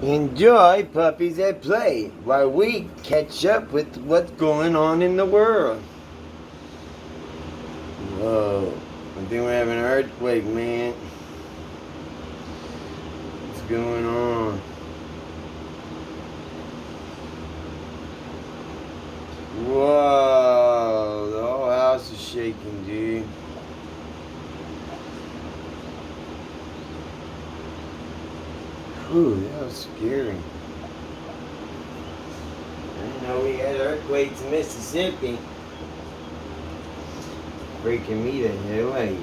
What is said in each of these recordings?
Enjoy Puppies at Play while we catch up with what's going on in the world. Whoa, I think we're having an earthquake, man. What's going on? Whoa, the whole house is shaking, dude. Ooh, that was scary. I didn't know we had earthquakes in Mississippi. Freaking me the hell out.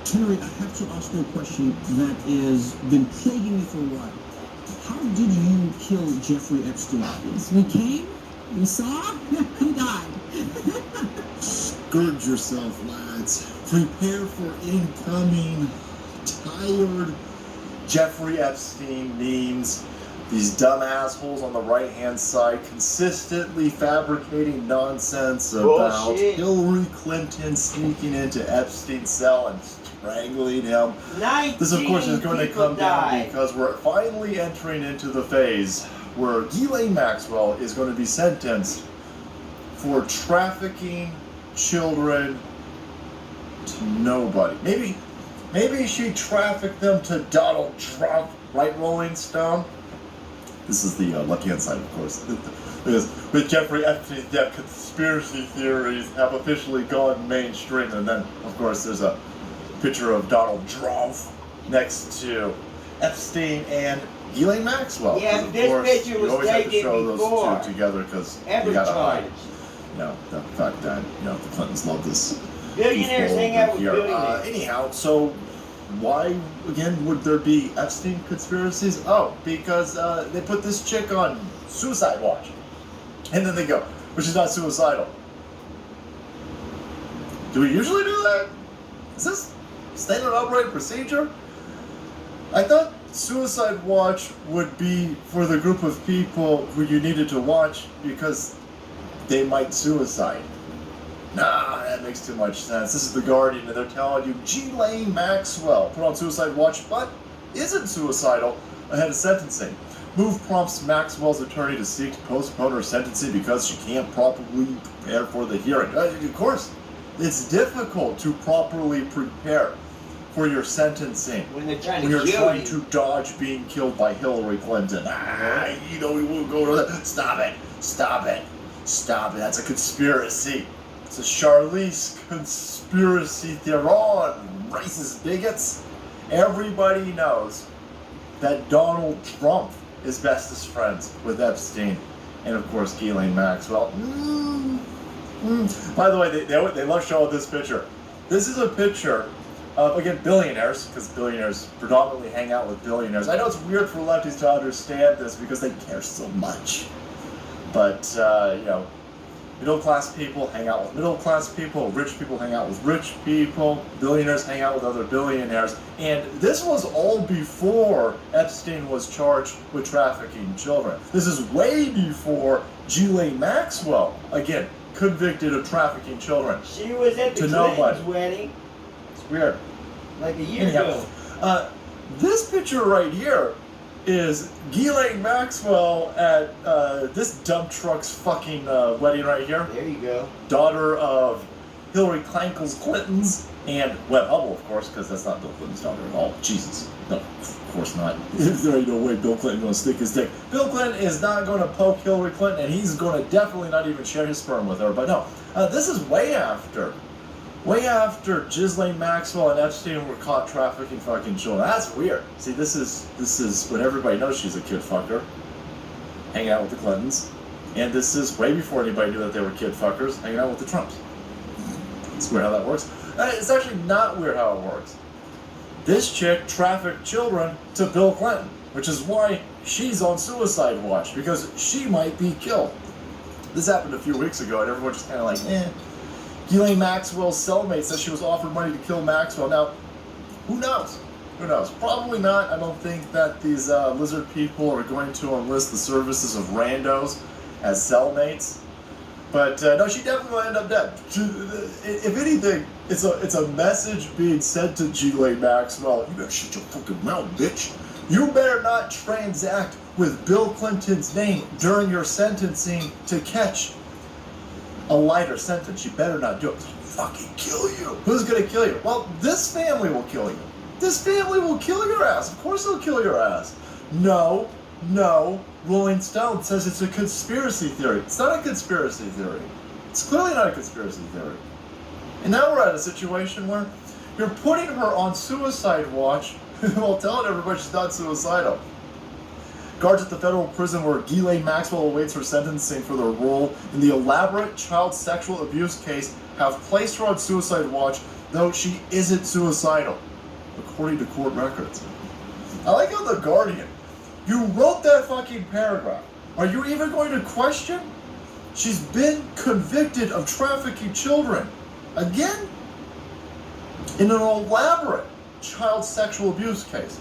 Terry, I have to ask you a question that has been plaguing me for a while. How did you kill Jeffrey Epstein? Yes, we came, we saw, he died. Gird yourself, lads. Prepare for incoming tired Jeffrey Epstein memes. These dumb assholes on the right-hand side consistently fabricating nonsense about Hillary Clinton sneaking into Epstein's cell and strangling him. This, of course, is going to come down because we're finally entering into the phase where Ghislaine Maxwell is going to be sentenced for trafficking children to nobody. Maybe she trafficked them to Donald Trump, right, Rolling Stone? This is the left-hand side, of course. Because with Jeffrey Epstein's death, conspiracy theories have officially gone mainstream, and then, of course, there's a picture of Donald Trump next to Epstein and Ghislaine Maxwell. Yeah, but this picture was taken before. You always have to show those two together because you gotta hide. You know, the fact that, you know, the Clintons love this. Billionaires hang out with billionaires. Anyhow, so why, again, would there be Epstein conspiracies? Oh, because they put this chick on suicide watch. And then they go, but she's not suicidal. Do we usually do that? Is this standard operating procedure? I thought suicide watch would be for the group of people who you needed to watch because they might suicide. Nah, that makes too much sense. This is The Guardian, and they're telling you Ghislaine Maxwell put on suicide watch, but isn't suicidal ahead of sentencing. Move prompts Maxwell's attorney to seek to postpone her sentencing because she can't properly prepare for the hearing. Of course, it's difficult to properly prepare for your sentencing when they're trying you're trying to dodge being killed by Hillary Clinton. You know, we won't go to that. Stop it. Stop it. Stop it. That's a conspiracy. It's a Charlize conspiracy theory. Racist bigots. Everybody knows that Donald Trump is bestest friends with Epstein. And of course, Ghislaine Maxwell. By the way, they love showing this picture. This is a picture of, again, billionaires, because billionaires predominantly hang out with billionaires. I know it's weird for lefties to understand this because they care so much. But, you know, middle-class people hang out with middle-class people, rich people hang out with rich people, billionaires hang out with other billionaires. And this was all before Epstein was charged with trafficking children. This is way before Ghislaine Maxwell, again, convicted of trafficking children. She was at the Clinton's wedding. It's weird. Like a year ago. This picture right here is Ghislaine Maxwell at this dump truck's fucking wedding right here. There you go. Daughter of Hillary Clintons and Webb Hubbell, of course, because that's not Bill Clinton's daughter at all. Jesus. No, of course not. There ain't no way Bill Clinton's going to stick his dick. Bill Clinton is not going to poke Hillary Clinton, and he's going to definitely not even share his sperm with her. But no, this is way after Ghislaine Maxwell and Epstein were caught trafficking fucking children. That's weird. See, this is when everybody knows she's a kid fucker, hanging out with the Clintons, and this is way before anybody knew that they were kid fuckers, hanging out with the Trumps. It's weird how that works. It's actually not weird how it works. This chick trafficked children to Bill Clinton, which is why she's on suicide watch, because she might be killed. This happened a few weeks ago, and everyone just kind of like, eh. Ghislaine Maxwell's cellmate says she was offered money to kill Maxwell. Now, who knows? Who knows? Probably not. I don't think that these lizard people are going to enlist the services of randos as cellmates. But no, she definitely will end up dead. If anything, it's a message being sent to Ghislaine Maxwell. You better shut your fucking mouth, bitch. You better not transact with Bill Clinton's name during your sentencing to catch a lighter sentence. You better not do it. I'll fucking kill you. Who's gonna kill you? Well, this family will kill you. This family will kill your ass. Of course they'll kill your ass. No. Rolling Stone says it's a conspiracy theory. It's not a conspiracy theory. It's clearly not a conspiracy theory. And now we're at a situation where you're putting her on suicide watch while telling everybody she's not suicidal. Guards at the federal prison where Ghislaine Maxwell awaits her sentencing for their role in the elaborate child sexual abuse case have placed her on suicide watch, though she isn't suicidal, according to court records. I like how the Guardian, you wrote that fucking paragraph. Are you even going to question? She's been convicted of trafficking children. Again? In an elaborate child sexual abuse case.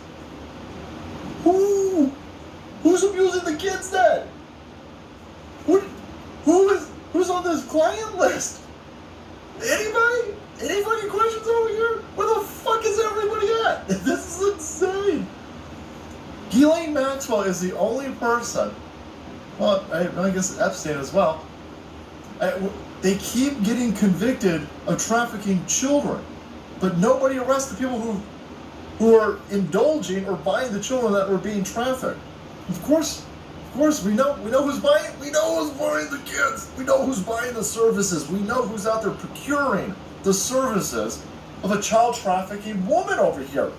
Who's abusing the kids then? Who's on this client list? Anybody? Any fucking questions over here? Where the fuck is everybody at? This is insane. Ghislaine Maxwell is the only person, well, I guess Epstein as well, they keep getting convicted of trafficking children, but nobody arrests the people who are indulging or buying the children that were being trafficked. Of course, we know who's buying. We know who's buying the kids. We know who's buying the services. We know who's out there procuring the services of a child trafficking woman over here.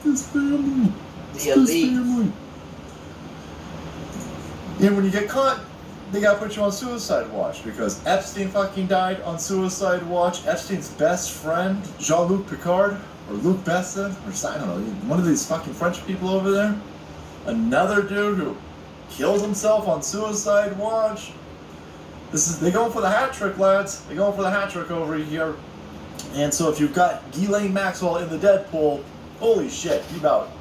This family. The elite. And when you get caught, they gotta put you on suicide watch because Epstein fucking died on suicide watch. Epstein's best friend, Jean-Luc Picard, or Luc Besson, or I don't know, one of these fucking French people over there. Another dude who killed himself on suicide watch. They're going for the hat trick, lads. They're going for the hat trick over here. And so if you've got Ghislaine Maxwell in the Deadpool, holy shit,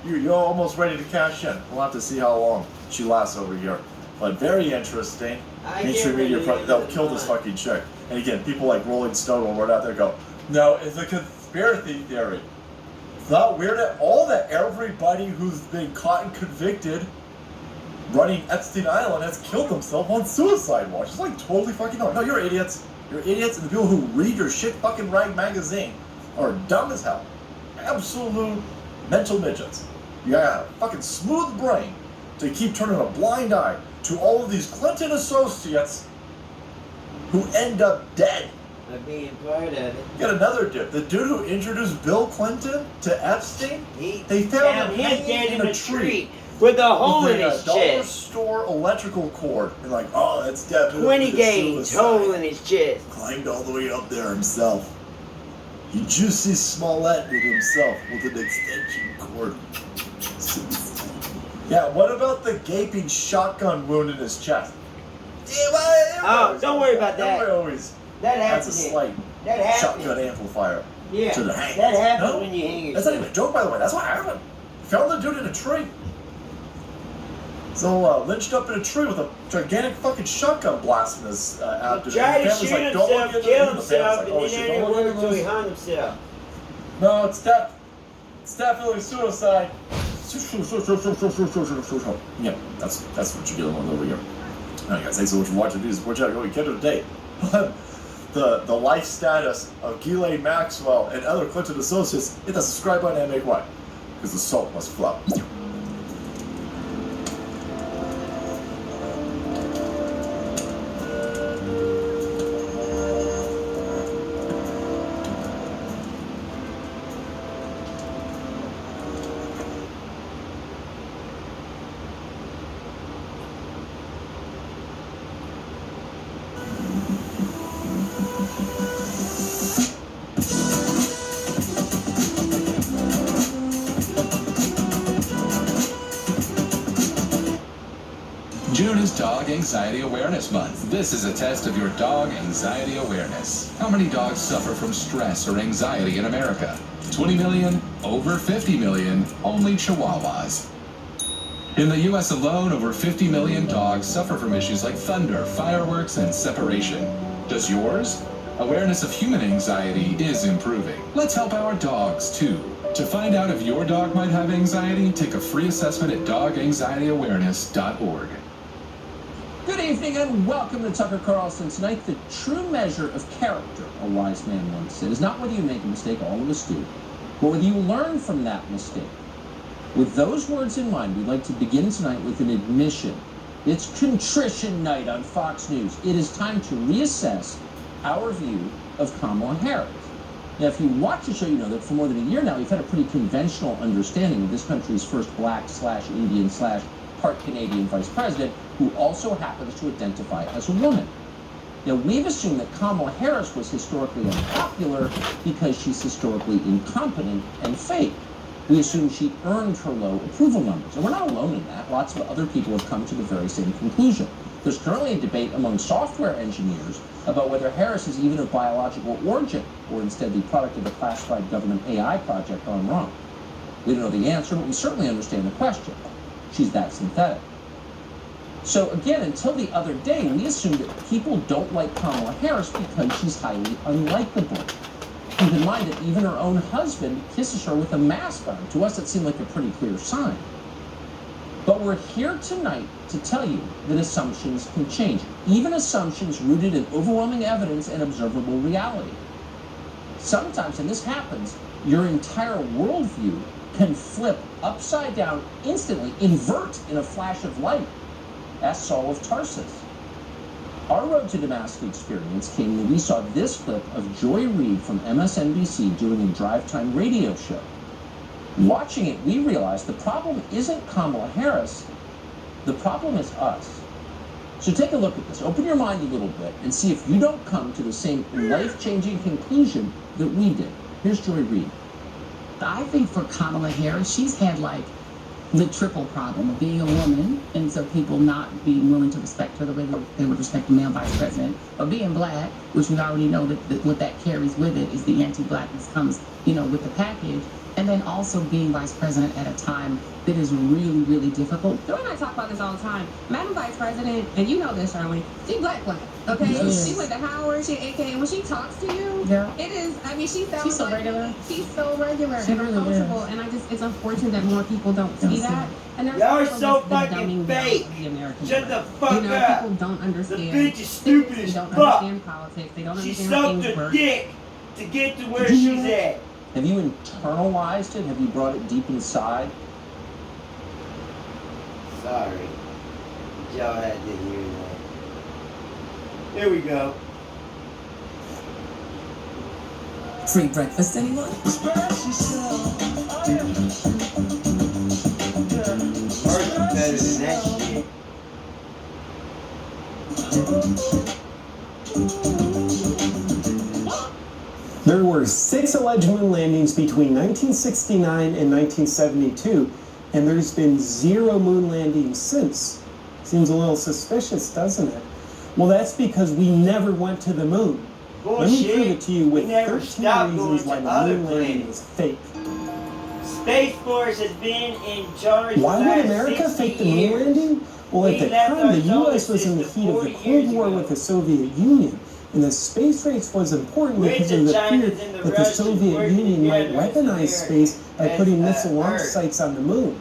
you're almost ready to cash in. We'll have to see how long she lasts over here. But very interesting. Mainstream media, they'll kill this fucking chick. And again, people like Rolling Stone will run out there and go, no, it's a conspiracy theory. It's not weird at all that everybody who's been caught and convicted running Epstein Island has killed themselves on suicide watch. It's like totally fucking no. No, you're idiots. You're idiots, and the people who read your shit fucking rag magazine are dumb as hell. Absolute mental midgets. You got a fucking smooth brain to keep turning a blind eye to all of these Clinton associates who end up dead. By being part of it. You got another dude. The dude who introduced Bill Clinton to Epstein, they found him hanging in a tree. With a hole in his dollar chest. store electrical cord. And like, oh, that's definitely 20 gauge hole in his chest. Climbed all the way up there himself. He Juicy Smollett did himself with an extension cord. Yeah, what about the gaping shotgun wound in his chest? Oh, don't worry about that. That That's happened. a slight shotgun amplifier. Yeah, to the hang. that happens No? when you hang That's yourself. not even a joke, by the way. That's what happened. Found the dude in a tree. So lynched up in a tree with a gigantic fucking shotgun blast in his abdomen. Tried to The family's shoot like, "Don't himself, look kill into it." The family's himself, like, and "Oh, then shit, he don't look went into until he this." hung himself. No, it's definitely suicide. Yeah, that's what you're dealing with over here. Alright guys, thanks so much for watching. Please watch out, we kept it today. The life status of Ghislaine Maxwell and other Clinton associates, hit that subscribe button and make way. Because the salt must flow. June is Dog Anxiety Awareness Month. This is a test of your dog anxiety awareness. How many dogs suffer from stress or anxiety in America? 20 million, over 50 million, only Chihuahuas. In the U.S. alone, over 50 million dogs suffer from issues like thunder, fireworks, and separation. Does yours? Awareness of human anxiety is improving. Let's help our dogs, too. To find out if your dog might have anxiety, take a free assessment at doganxieityawareness.org. Good evening and welcome to Tucker Carlson. Tonight, the true measure of character, a wise man once said, is not whether you make a mistake, all of us do, but whether you learn from that mistake. With those words in mind, we'd like to begin tonight with an admission. It's contrition night on Fox News. It is time to reassess our view of Kamala Harris. Now, if you watch the show, you know that for more than a year now, we've had a pretty conventional understanding of this country's first black/Indian/part Canadian vice president, who also happens to identify as a woman. Now, we've assumed that Kamala Harris was historically unpopular because she's historically incompetent and fake. We assume she earned her low approval numbers. And we're not alone in that. Lots of other people have come to the very same conclusion. There's currently a debate among software engineers about whether Harris is even of biological origin or instead the product of a classified government AI project gone wrong. We don't know the answer, but we certainly understand the question. She's that synthetic. So again, until the other day, we assumed that people don't like Kamala Harris because she's highly unlikable. Keep in mind that even her own husband kisses her with a mask on. To us, it seemed like a pretty clear sign. But we're here tonight to tell you that assumptions can change, even assumptions rooted in overwhelming evidence and observable reality. Sometimes, and this happens, your entire worldview can flip upside down instantly, invert in a flash of light. Ask Saul of Tarsus. Our Road to Damascus experience came when we saw this clip of Joy Reid from MSNBC doing a drive-time radio show. Watching it, we realized the problem isn't Kamala Harris, the problem is us. So take a look at this. Open your mind a little bit and see if you don't come to the same life-changing conclusion that we did. Here's Joy Reid. I think for Kamala Harris, she's had like the triple problem of being a woman, and so people not being willing to respect her the way they would respect a male vice president, or being black, which we already know that what that carries with it is the anti-blackness comes, with the package, and then also being vice president at a time that is really, really difficult. Joy and I talk about this all the time. Madam Vice President, and you know this, Sherwin, she black, okay? Yes. She went to Howard, she AK, and when she talks to you, Yeah. it is, she sounds She's so like regular. She's so regular She and really approachable, is. and it's unfortunate that more people don't see that. And there's Y'all are also so the fucking dumbing down fake. of the American Shut way. the fuck up. People don't understand. The bitch is stupid They as don't fuck. understand politics. They don't She understand how sucked things a work. dick to get to where Did you she's hear at. Have you internalized it? Have you brought it deep inside? Sorry. Y'all had to hear that. Here we go. Free breakfast, anyone? Ours is better than that shit. There were 6 alleged moon landings between 1969 and 1972, and there's been 0 moon landings since. Seems a little suspicious, doesn't it? Well, that's because we never went to the moon. Let me prove it to you with We never 13 stopped going reasons to why the other moon landing planets. is fake. Space Force has been in charge Why for would the last America 60 fake the moon years. landing? Well, We at the left time, our the solar U.S. was in the system heat of the 40 Cold years War ago. with the Soviet Union, and the space race was important With because the of the Chinese fear and the that the Russians Soviet working Union might together as weaponize America, space by as, putting missile launch Earth. sites on the moon,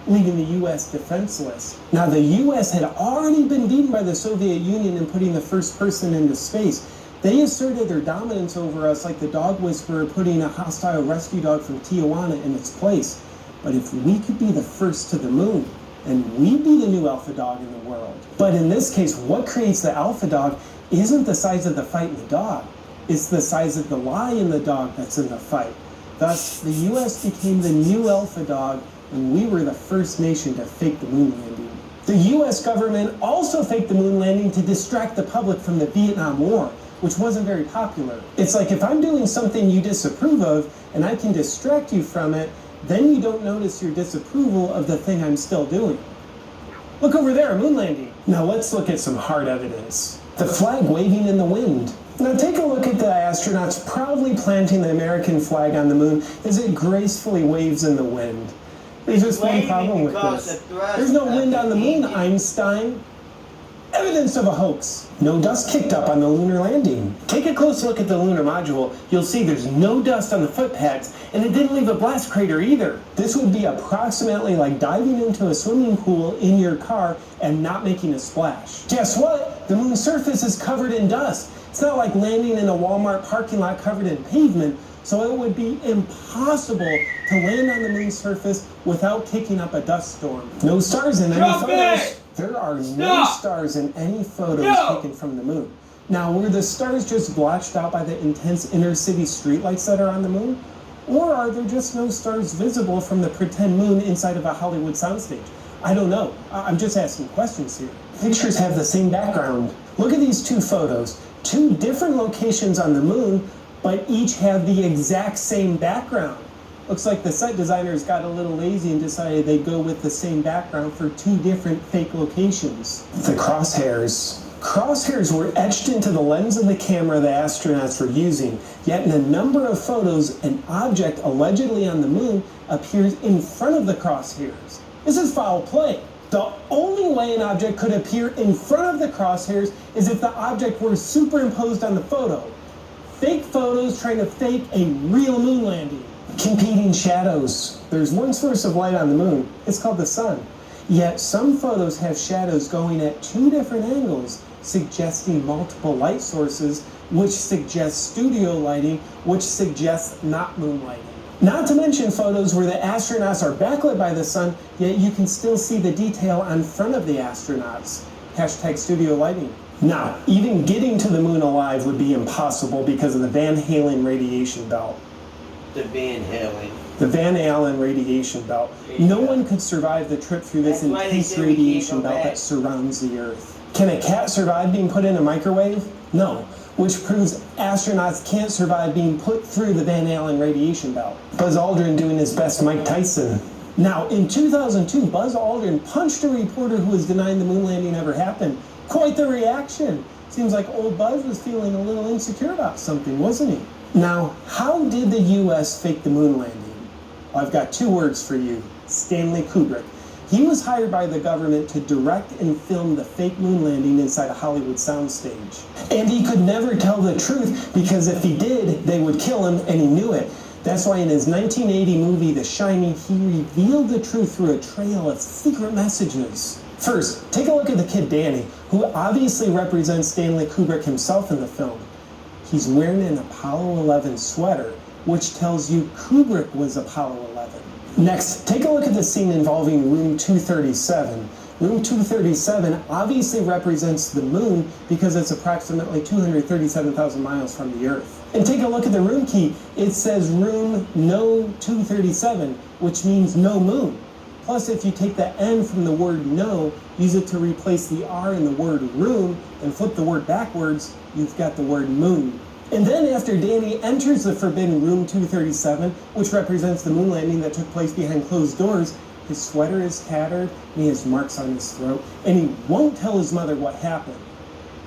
leaving the U.S. defenseless. Now, the U.S. had already been beaten by the Soviet Union in putting the first person into space. They asserted their dominance over us like the dog whisperer putting a hostile rescue dog from Tijuana in its place. But if we could be the first to the moon, then we'd be the new alpha dog in the world. But in this case, what creates the alpha dog isn't the size of the fight in the dog. It's the size of the lie in the dog that's in the fight. Thus, the U.S. became the new alpha dog, and we were the first nation to fake the moon landing. The U.S. government also faked the moon landing to distract the public from the Vietnam War, which wasn't very popular. It's like if I'm doing something you disapprove of, and I can distract you from it, then you don't notice your disapproval of the thing I'm still doing. Look over there, a moon landing. Now let's look at some hard evidence. The flag waving in the wind. Now take a look at the astronauts proudly planting the American flag on the moon as it gracefully waves in the wind. There's just one Waving problem with because this. the thrust There's no of wind the on the moon, engine. Einstein. Evidence of a hoax. No dust kicked up on the lunar landing. Take a close look at the lunar module. You'll see there's no dust on the footpads, and it didn't leave a blast crater either. This would be approximately like diving into a swimming pool in your car and not making a splash. Guess what? The moon's surface is covered in dust. It's not like landing in a Walmart parking lot covered in pavement, so it would be impossible to land on the moon's surface without kicking up a dust storm. No stars in any photos. There are no stars in any photos taken from the moon. Now, were the stars just blotched out by the intense inner city streetlights that are on the moon? Or are there just no stars visible from the pretend moon inside of a Hollywood soundstage? I don't know. I'm just asking questions here. Pictures have the same background. Look at these two photos. Two different locations on the moon, but each have the exact same background. Looks like the set designers got a little lazy and decided they'd go with the same background for two different fake locations. The crosshairs. Crosshairs were etched into the lens of the camera the astronauts were using, yet in a number of photos, an object allegedly on the moon appears in front of the crosshairs. This is foul play. The only way an object could appear in front of the crosshairs is if the object were superimposed on the photo. Fake photos trying to fake a real moon landing. Competing shadows. There's one source of light on the moon. It's called the sun. Yet some photos have shadows going at two different angles, suggesting multiple light sources, which suggests studio lighting, which suggests not moonlighting. Not to mention photos where the astronauts are backlit by the sun, yet you can still see the detail on front of the astronauts. Hashtag studio lighting. Now, even getting to the moon alive would be impossible because of the Van Halen radiation belt. The Van Halen. The Van Allen radiation belt. No one could survive the trip through this That's why they intense said we can't radiation go belt back. that surrounds the Earth. Can a cat survive being put in a microwave? No, which proves astronauts can't survive being put through the Van Allen radiation belt. Buzz Aldrin doing his best Mike Tyson. Now, in 2002, Buzz Aldrin punched a reporter who was denying the moon landing ever happened. Quite the reaction. Seems like old Buzz was feeling a little insecure about something, wasn't he? Now, how did the US fake the moon landing? Well, I've got two words for you. Stanley Kubrick. He was hired by the government to direct and film the fake moon landing inside a Hollywood soundstage. And he could never tell the truth because if he did, they would kill him, and he knew it. That's why in his 1980 movie, The Shining, he revealed the truth through a trail of secret messages. First, take a look at the kid Danny, who obviously represents Stanley Kubrick himself in the film. He's wearing an Apollo 11 sweater, which tells you Kubrick was Apollo 11. Next, take a look at the scene involving Room 237. Room 237 obviously represents the moon because it's approximately 237,000 miles from the Earth. And take a look at the room key. It says room no 237, which means no moon. Plus, if you take the N from the word no, use it to replace the R in the word room, and flip the word backwards, you've got the word moon. And then after Danny enters the forbidden room 237, which represents the moon landing that took place behind closed doors, his sweater is tattered and he has marks on his throat, and he won't tell his mother what happened.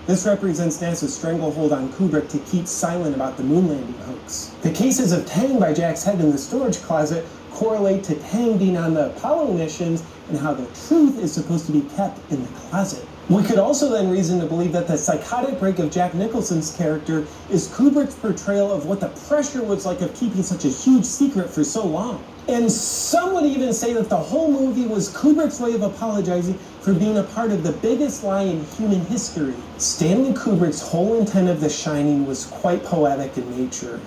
This represents NASA's stranglehold on Kubrick to keep silent about the moon landing hoax. The cases of Tang by Jack's head in the storage closet correlate to Tang being on the Apollo missions and how the truth is supposed to be kept in the closet. We could also then reason to believe that the psychotic break of Jack Nicholson's character is Kubrick's portrayal of what the pressure was like of keeping such a huge secret for so long. And some would even say that the whole movie was Kubrick's way of apologizing for being a part of the biggest lie in human history. Stanley Kubrick's whole intent of The Shining was quite poetic in nature.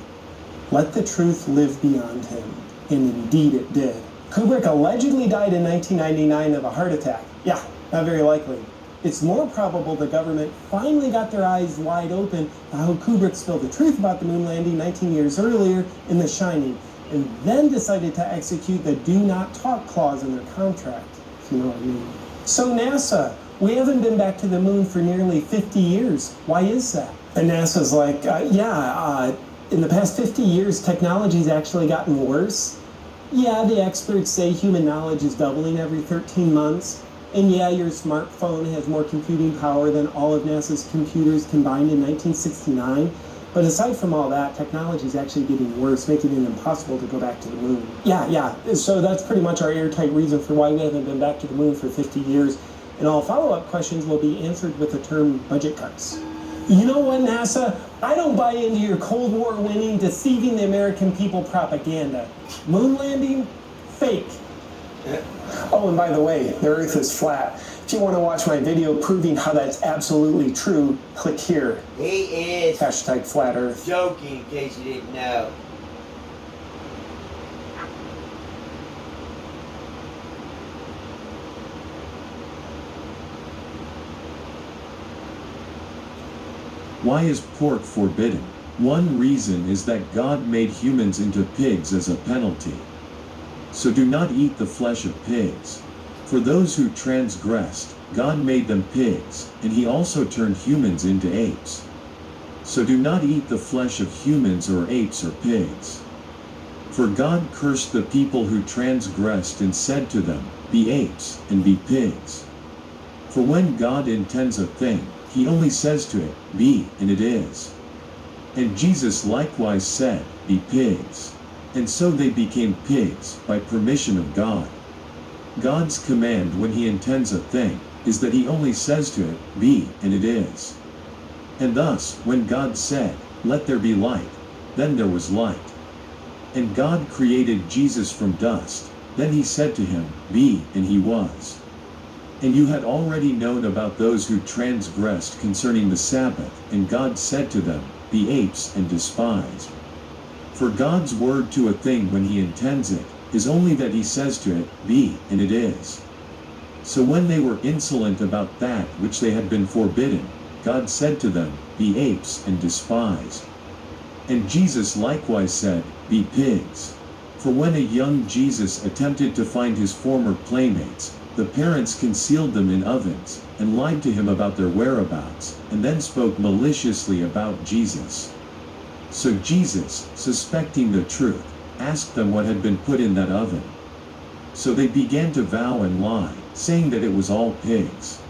Let the truth live beyond him. And indeed it did. Kubrick allegedly died in 1999 of a heart attack. Yeah, not very likely. It's more probable the government finally got their eyes wide open to how Kubrick spilled the truth about the moon landing 19 years earlier in The Shining, and then decided to execute the do not talk clause in their contract, if you know what I mean. So NASA, we haven't been back to the moon for nearly 50 years. Why is that? And NASA's like, in the past 50 years, technology's actually gotten worse. Yeah, the experts say human knowledge is doubling every 13 months. And yeah, your smartphone has more computing power than all of NASA's computers combined in 1969. But aside from all that, technology is actually getting worse, making it impossible to go back to the moon. Yeah. So that's pretty much our airtight reason for why we haven't been back to the moon for 50 years. And all follow-up questions will be answered with the term budget cuts. You know what, NASA? I don't buy into your Cold War winning, deceiving the American people propaganda. Moon landing? Fake. Oh, and by the way, the Earth is flat. If you want to watch my video proving how that's absolutely true, click here. He is Hashtag flat Earth. joking, in case you didn't know. Why is pork forbidden? One reason is that God made humans into pigs as a penalty. So do not eat the flesh of pigs. For those who transgressed, God made them pigs, and he also turned humans into apes. So do not eat the flesh of humans or apes or pigs. For God cursed the people who transgressed and said to them, be apes and be pigs. For when God intends a thing, he only says to it, be, and it is. And Jesus likewise said, be pigs. And so they became pigs by permission of God. God's command when he intends a thing is that he only says to it, be, and it is. And thus, when God said, let there be light, then there was light. And God created Jesus from dust, then he said to him, be, and he was. And you had already known about those who transgressed concerning the Sabbath, and God said to them, be apes and despised. For God's word to a thing when he intends it, is only that he says to it, be, and it is. So when they were insolent about that which they had been forbidden, God said to them, be apes and despised. And Jesus likewise said, be pigs. For when a young Jesus attempted to find his former playmates, the parents concealed them in ovens, and lied to him about their whereabouts, and then spoke maliciously about Jesus. So Jesus, suspecting the truth, asked them what had been put in that oven. So they began to vow and lie, saying that it was all pigs.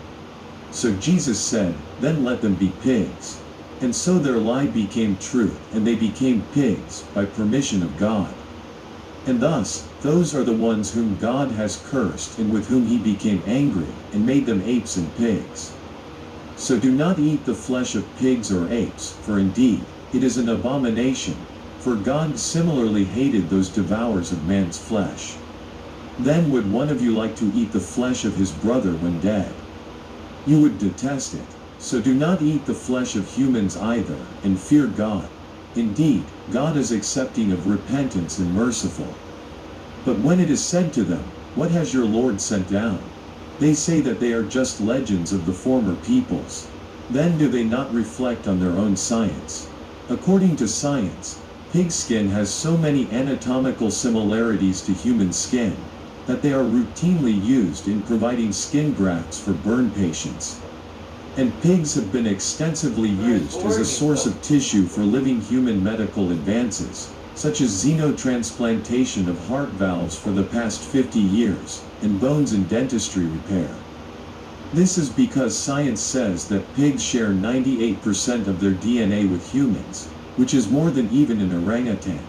So Jesus said, then let them be pigs. And so their lie became truth, and they became pigs, by permission of God. And thus, those are the ones whom God has cursed and with whom he became angry, and made them apes and pigs. So do not eat the flesh of pigs or apes, for indeed, it is an abomination, for God similarly hated those devourers of man's flesh. Then would one of you like to eat the flesh of his brother when dead? You would detest it. So do not eat the flesh of humans either, and fear God. Indeed, God is accepting of repentance and merciful. But when it is said to them, what has your Lord sent down? They say that they are just legends of the former peoples. Then do they not reflect on their own science? According to science, pig skin has so many anatomical similarities to human skin, that they are routinely used in providing skin grafts for burn patients. And pigs have been extensively used as a source of tissue for living human medical advances, such as xenotransplantation of heart valves for the past 50 years, and bones and dentistry repair. This is because science says that pigs share 98% of their DNA with humans, which is more than even an orangutan.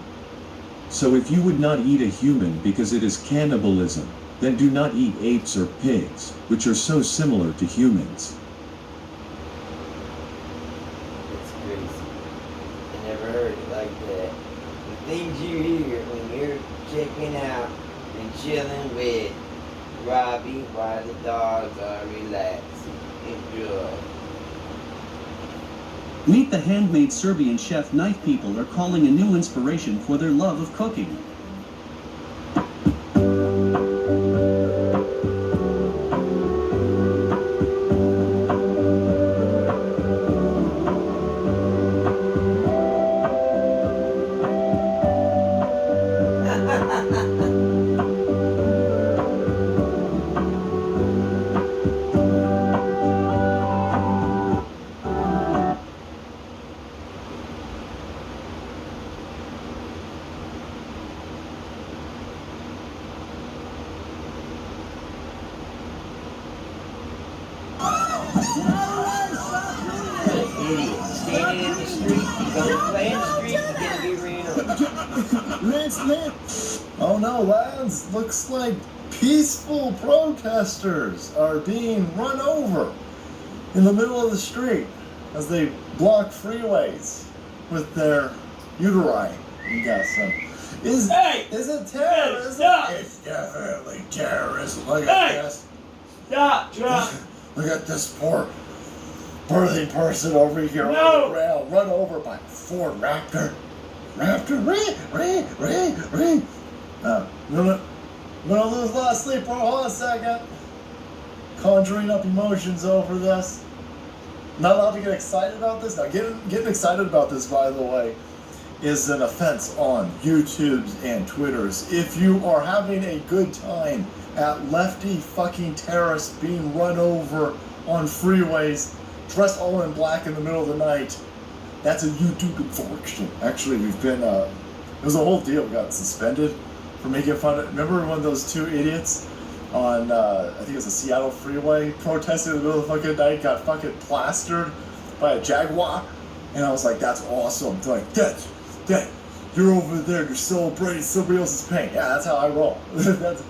So if you would not eat a human because it is cannibalism, then do not eat apes or pigs, which are so similar to humans. It's crazy. I never heard it like that. The things you hear when you're checking out and chilling with Robbie while the dogs are relaxing. Enjoy. Meet the handmade Serbian chef knife people are calling a new inspiration for their love of cooking. Idiot. Standing in the street. gonna play in the street, you're gonna be ran over. Lance. Oh no, lads, looks like peaceful protesters are being run over in the middle of the street as they block freeways with their uteri. You got some. Is it terrorism? Hey, it's definitely terrorism. Look at this. Stop, Trump! Look at this poor birthing person over here on the ground, run over by a Ford Raptor. Ring. I'm gonna lose a lot of sleep, bro. Hold on a second. Conjuring up emotions over this. Not allowed to get excited about this? Now, getting excited about this, by the way, is an offense on YouTubes and Twitters. If you are having a good time at lefty fucking terrorists being run over on freeways, dressed all in black in the middle of the night, that's a YouTube infraction. Actually, we've been, it was a whole deal. We got suspended for making fun of, remember when those two idiots on, I think it was a Seattle freeway, protesting in the middle of the fucking night, got fucking plastered by a Jaguar? And I was like, that's awesome. They're like, Dad, you're over there, you're celebrating somebody else's pain. Yeah, that's how I roll. That's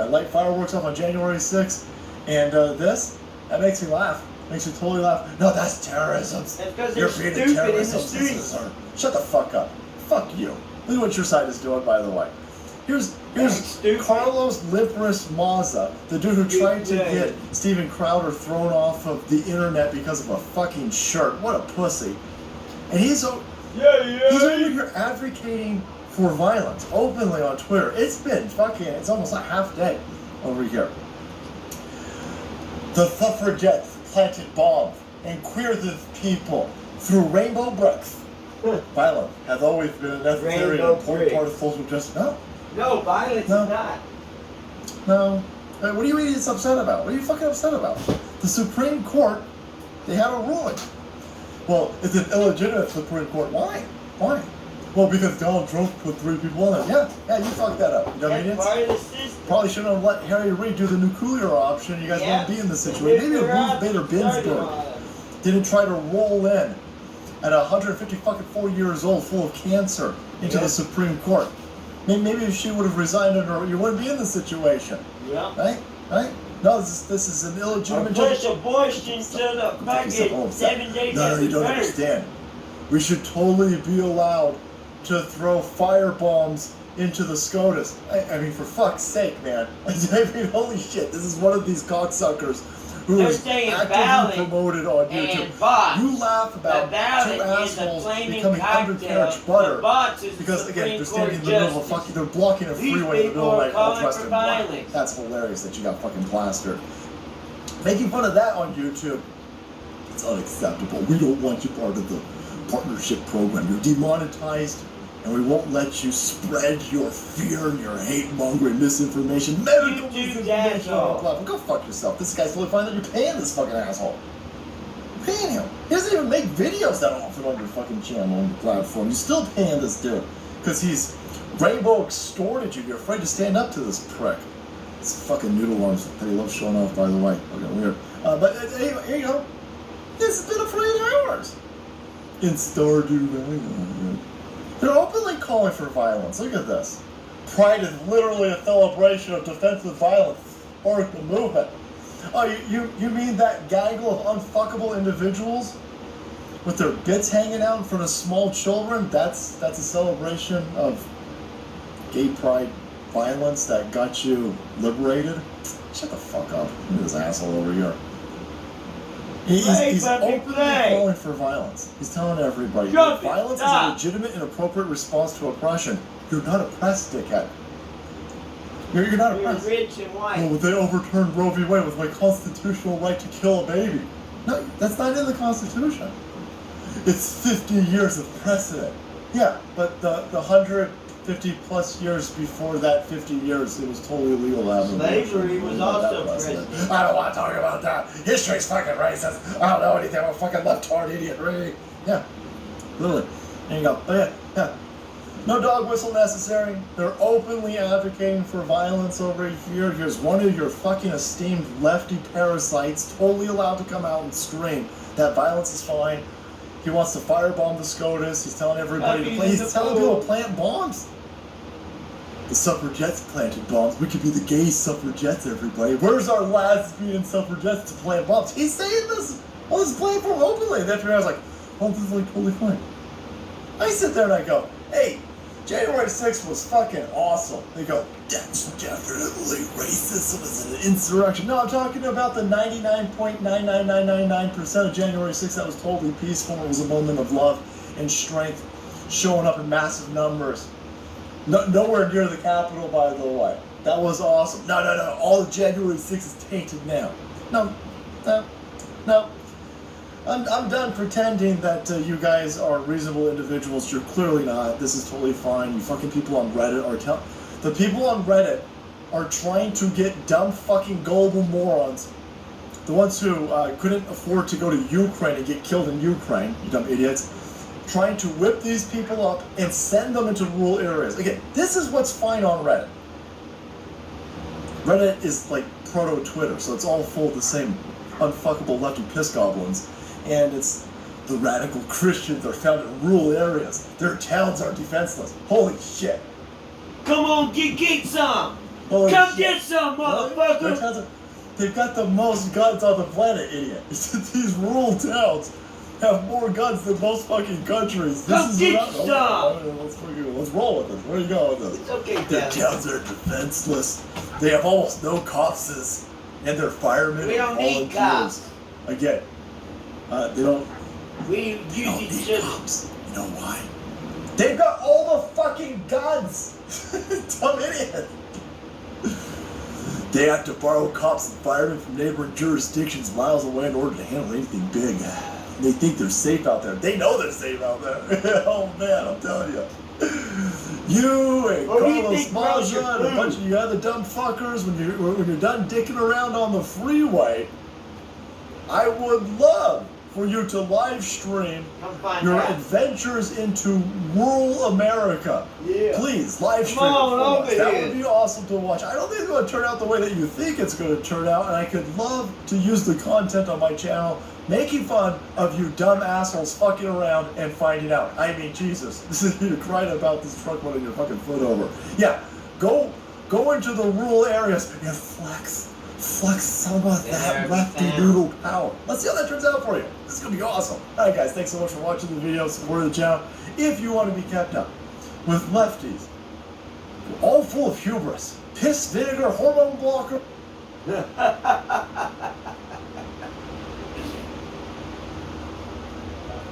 light fireworks off on January 6th. And that makes me laugh. Makes you totally laugh. No, that's terrorism. That's because You're they're being a stupid in the terrorist. streets. Shut the fuck up. Fuck you. Look at what your side is doing, by the way. Here's Carlos Libris Maza, the dude who tried to get Steven Crowder thrown off of the internet because of a fucking shirt. What a pussy. And he's over here advocating for violence openly on Twitter. It's been it's almost a half day over here. The suffragettes planted bombs and queered the people through rainbow bricks. Violence has always been a necessary and important part of social justice. No, violence is not. No. What are you idiots upset about? What are you fucking upset about? The Supreme Court, they had a ruling. Well, it's an illegitimate Supreme Court. Why? Well, because Donald Trump put 3 people on it. Yeah, you fucked that up. You know what I mean? Part of the system. Probably shouldn't have let Harry Reid do the nuclear option. You guys won't be in this situation. Maybe Ruth Bader Ginsburg didn't try to roll in at 154 years old, full of cancer, into the Supreme Court. Maybe if she would have resigned under, you wouldn't be in this situation. Yeah. Right? No, this is an illegitimate. Push abortion to the fucking 7 days No, you don't understand. We should totally be allowed to throw firebombs into the SCOTUS. I mean, for fuck's sake, man. I mean, holy shit, this is one of these cocksuckers who is actively promoted on YouTube. You laugh about 2 assholes becoming undercarriage butter because, again, they're standing in the middle of a fucking, they're blocking a freeway in the middle of the night, all dressed in black. That's hilarious that you got fucking plastered. Making fun of that on YouTube, it's unacceptable. We don't want you part of the partnership program. You're demonetized, and we won't let you spread your fear and your hate-mongering misinformation, medical misinformation on the platform. Go fuck yourself. This guy's totally fine that you're paying this fucking asshole. You're paying him. He doesn't even make videos that often on your fucking channel on your platform. You're still paying this dude because he's rainbow extorted you. You're afraid to stand up to this prick. It's fucking noodle arms that he loves showing off, by the way. Okay, weird. But anyway, here you go. This has been a for 8 hours. In Stardew Valley. They're openly calling for violence. Look at this. Pride is literally a celebration of defensive violence. Spark the movement. Oh, you mean that gaggle of unfuckable individuals with their bits hanging out in front of small children? That's a celebration of gay pride violence that got you liberated? Shut the fuck up. Look at this asshole over here. He's openly calling for violence. He's telling everybody that violence is a legitimate and appropriate response to oppression. You're not oppressed, dickhead. You're not oppressed. You're rich and white. Oh, they overturned Roe v. Wade with my constitutional right to kill a baby. No, that's not in the Constitution. It's 50 years of precedent. Yeah, but the 150 plus years before that 50 years, it was totally illegal to have slavery was also precedent. I don't want to talk about that. History's fucking racist. I don't know anything about fucking left-hard idiot Reed. Yeah, literally. There you go. But yeah. No dog whistle necessary. They're openly advocating for violence over here. Here's one of your fucking esteemed lefty parasites totally allowed to come out and scream that violence is fine. He wants to firebomb the SCOTUS. He's telling everybody to play. He's telling people to plant bombs. The suffragettes planted bombs. We could be the gay suffragettes, everybody. Where's our lesbian suffragettes to plant bombs? He's saying this on his platform openly. And after I was like, oh, this is like totally fine. I sit there and I go, hey, January 6th was fucking awesome. They go, that's definitely racist. It was an insurrection. No, I'm talking about the 99.99999% of January 6th that was totally peaceful. It was a moment of love and strength showing up in massive numbers. Nowhere near the Capitol, by the way. That was awesome. No. All of January 6th is tainted now. No. I'm done pretending that you guys are reasonable individuals. You're clearly not. This is totally fine. You fucking people on Reddit are the people on Reddit are trying to get dumb fucking gullible morons. The ones who couldn't afford to go to Ukraine and get killed in Ukraine, you dumb idiots. Trying to whip these people up and send them into rural areas. Again, this is what's fine on Reddit. Reddit is like proto-Twitter, so it's all full of the same unfuckable lefty piss goblins. And it's the radical Christians are found in rural areas. Their towns are defenseless. Holy shit. Come on, get some! Holy Come shit. get some, motherfucker! They've got the most guns on the planet, idiot. These rural towns have more guns than most fucking countries. Come get some! Let's roll with this. Where you going with this? It's okay, Their towns are defenseless. They have almost no copses. And their firemen We don't need cops. Again, they don't... We usually should. Cops. You know why? They've got all the fucking guns! Dumb idiot! They have to borrow cops and firemen from neighboring jurisdictions miles away in order to handle anything big. They think they're safe out there. They know they're safe out there. Oh man, I'm telling you. You and Carlos Maza and a bunch of you other dumb fuckers, when you're done dicking around on the freeway, I would love for you to live stream your adventures into rural America. Yeah. Please, live stream it for us. That would be awesome to watch. I don't think it's going to turn out the way that you think it's going to turn out, and I could love to use the content on my channel making fun of you dumb assholes fucking around and finding out. I mean, Jesus, this is you crying about this truck running your fucking foot over. Yeah, go into the rural areas and flex some of that lefty noodle power. Let's see how that turns out for you. This is gonna be awesome. All right, guys, thanks so much for watching the video, supporting the channel. If you want to be kept up with lefties, all full of hubris, piss, vinegar, hormone blocker.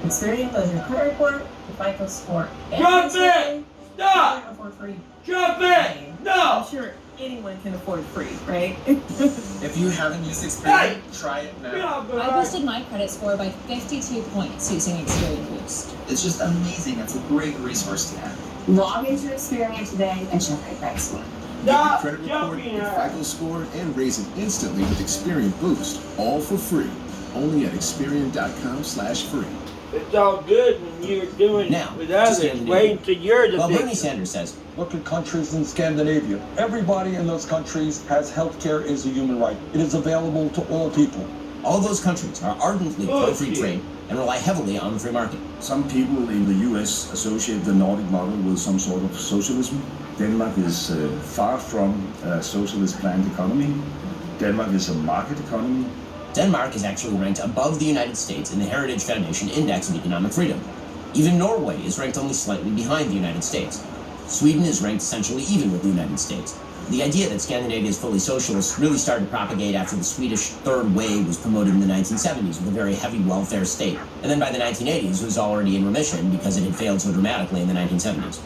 Experian does your credit report, your FICO score, Drop it! Stop! Afford free. Drop it! No! I'm sure anyone can afford free, right? If you haven't used Experian, try it now. I boosted my credit score by 52 points using Experian Boost. It's just amazing. It's a great resource to have. Log into Experian today and check your credit score. Get your credit report, your FICO score, and raise it instantly with Experian Boost, all for free. Only at Experian.com/free. It's all good when you're doing it with others. Wait until you're the victim. Bernie Sanders says, look at countries in Scandinavia. Everybody in those countries has health care as a human right. It is available to all people. All those countries are ardently pro-free trade and rely heavily on the free market. Some people in the US associate the Nordic model with some sort of socialism. Denmark is far from a socialist planned economy. Denmark is a market economy. Denmark is actually ranked above the United States in the Heritage Foundation Index of Economic Freedom. Even Norway is ranked only slightly behind the United States. Sweden is ranked essentially even with the United States. The idea that Scandinavia is fully socialist really started to propagate after the Swedish Third Way was promoted in the 1970s with a very heavy welfare state. And then by the 1980s, it was already in remission because it had failed so dramatically in the 1970s.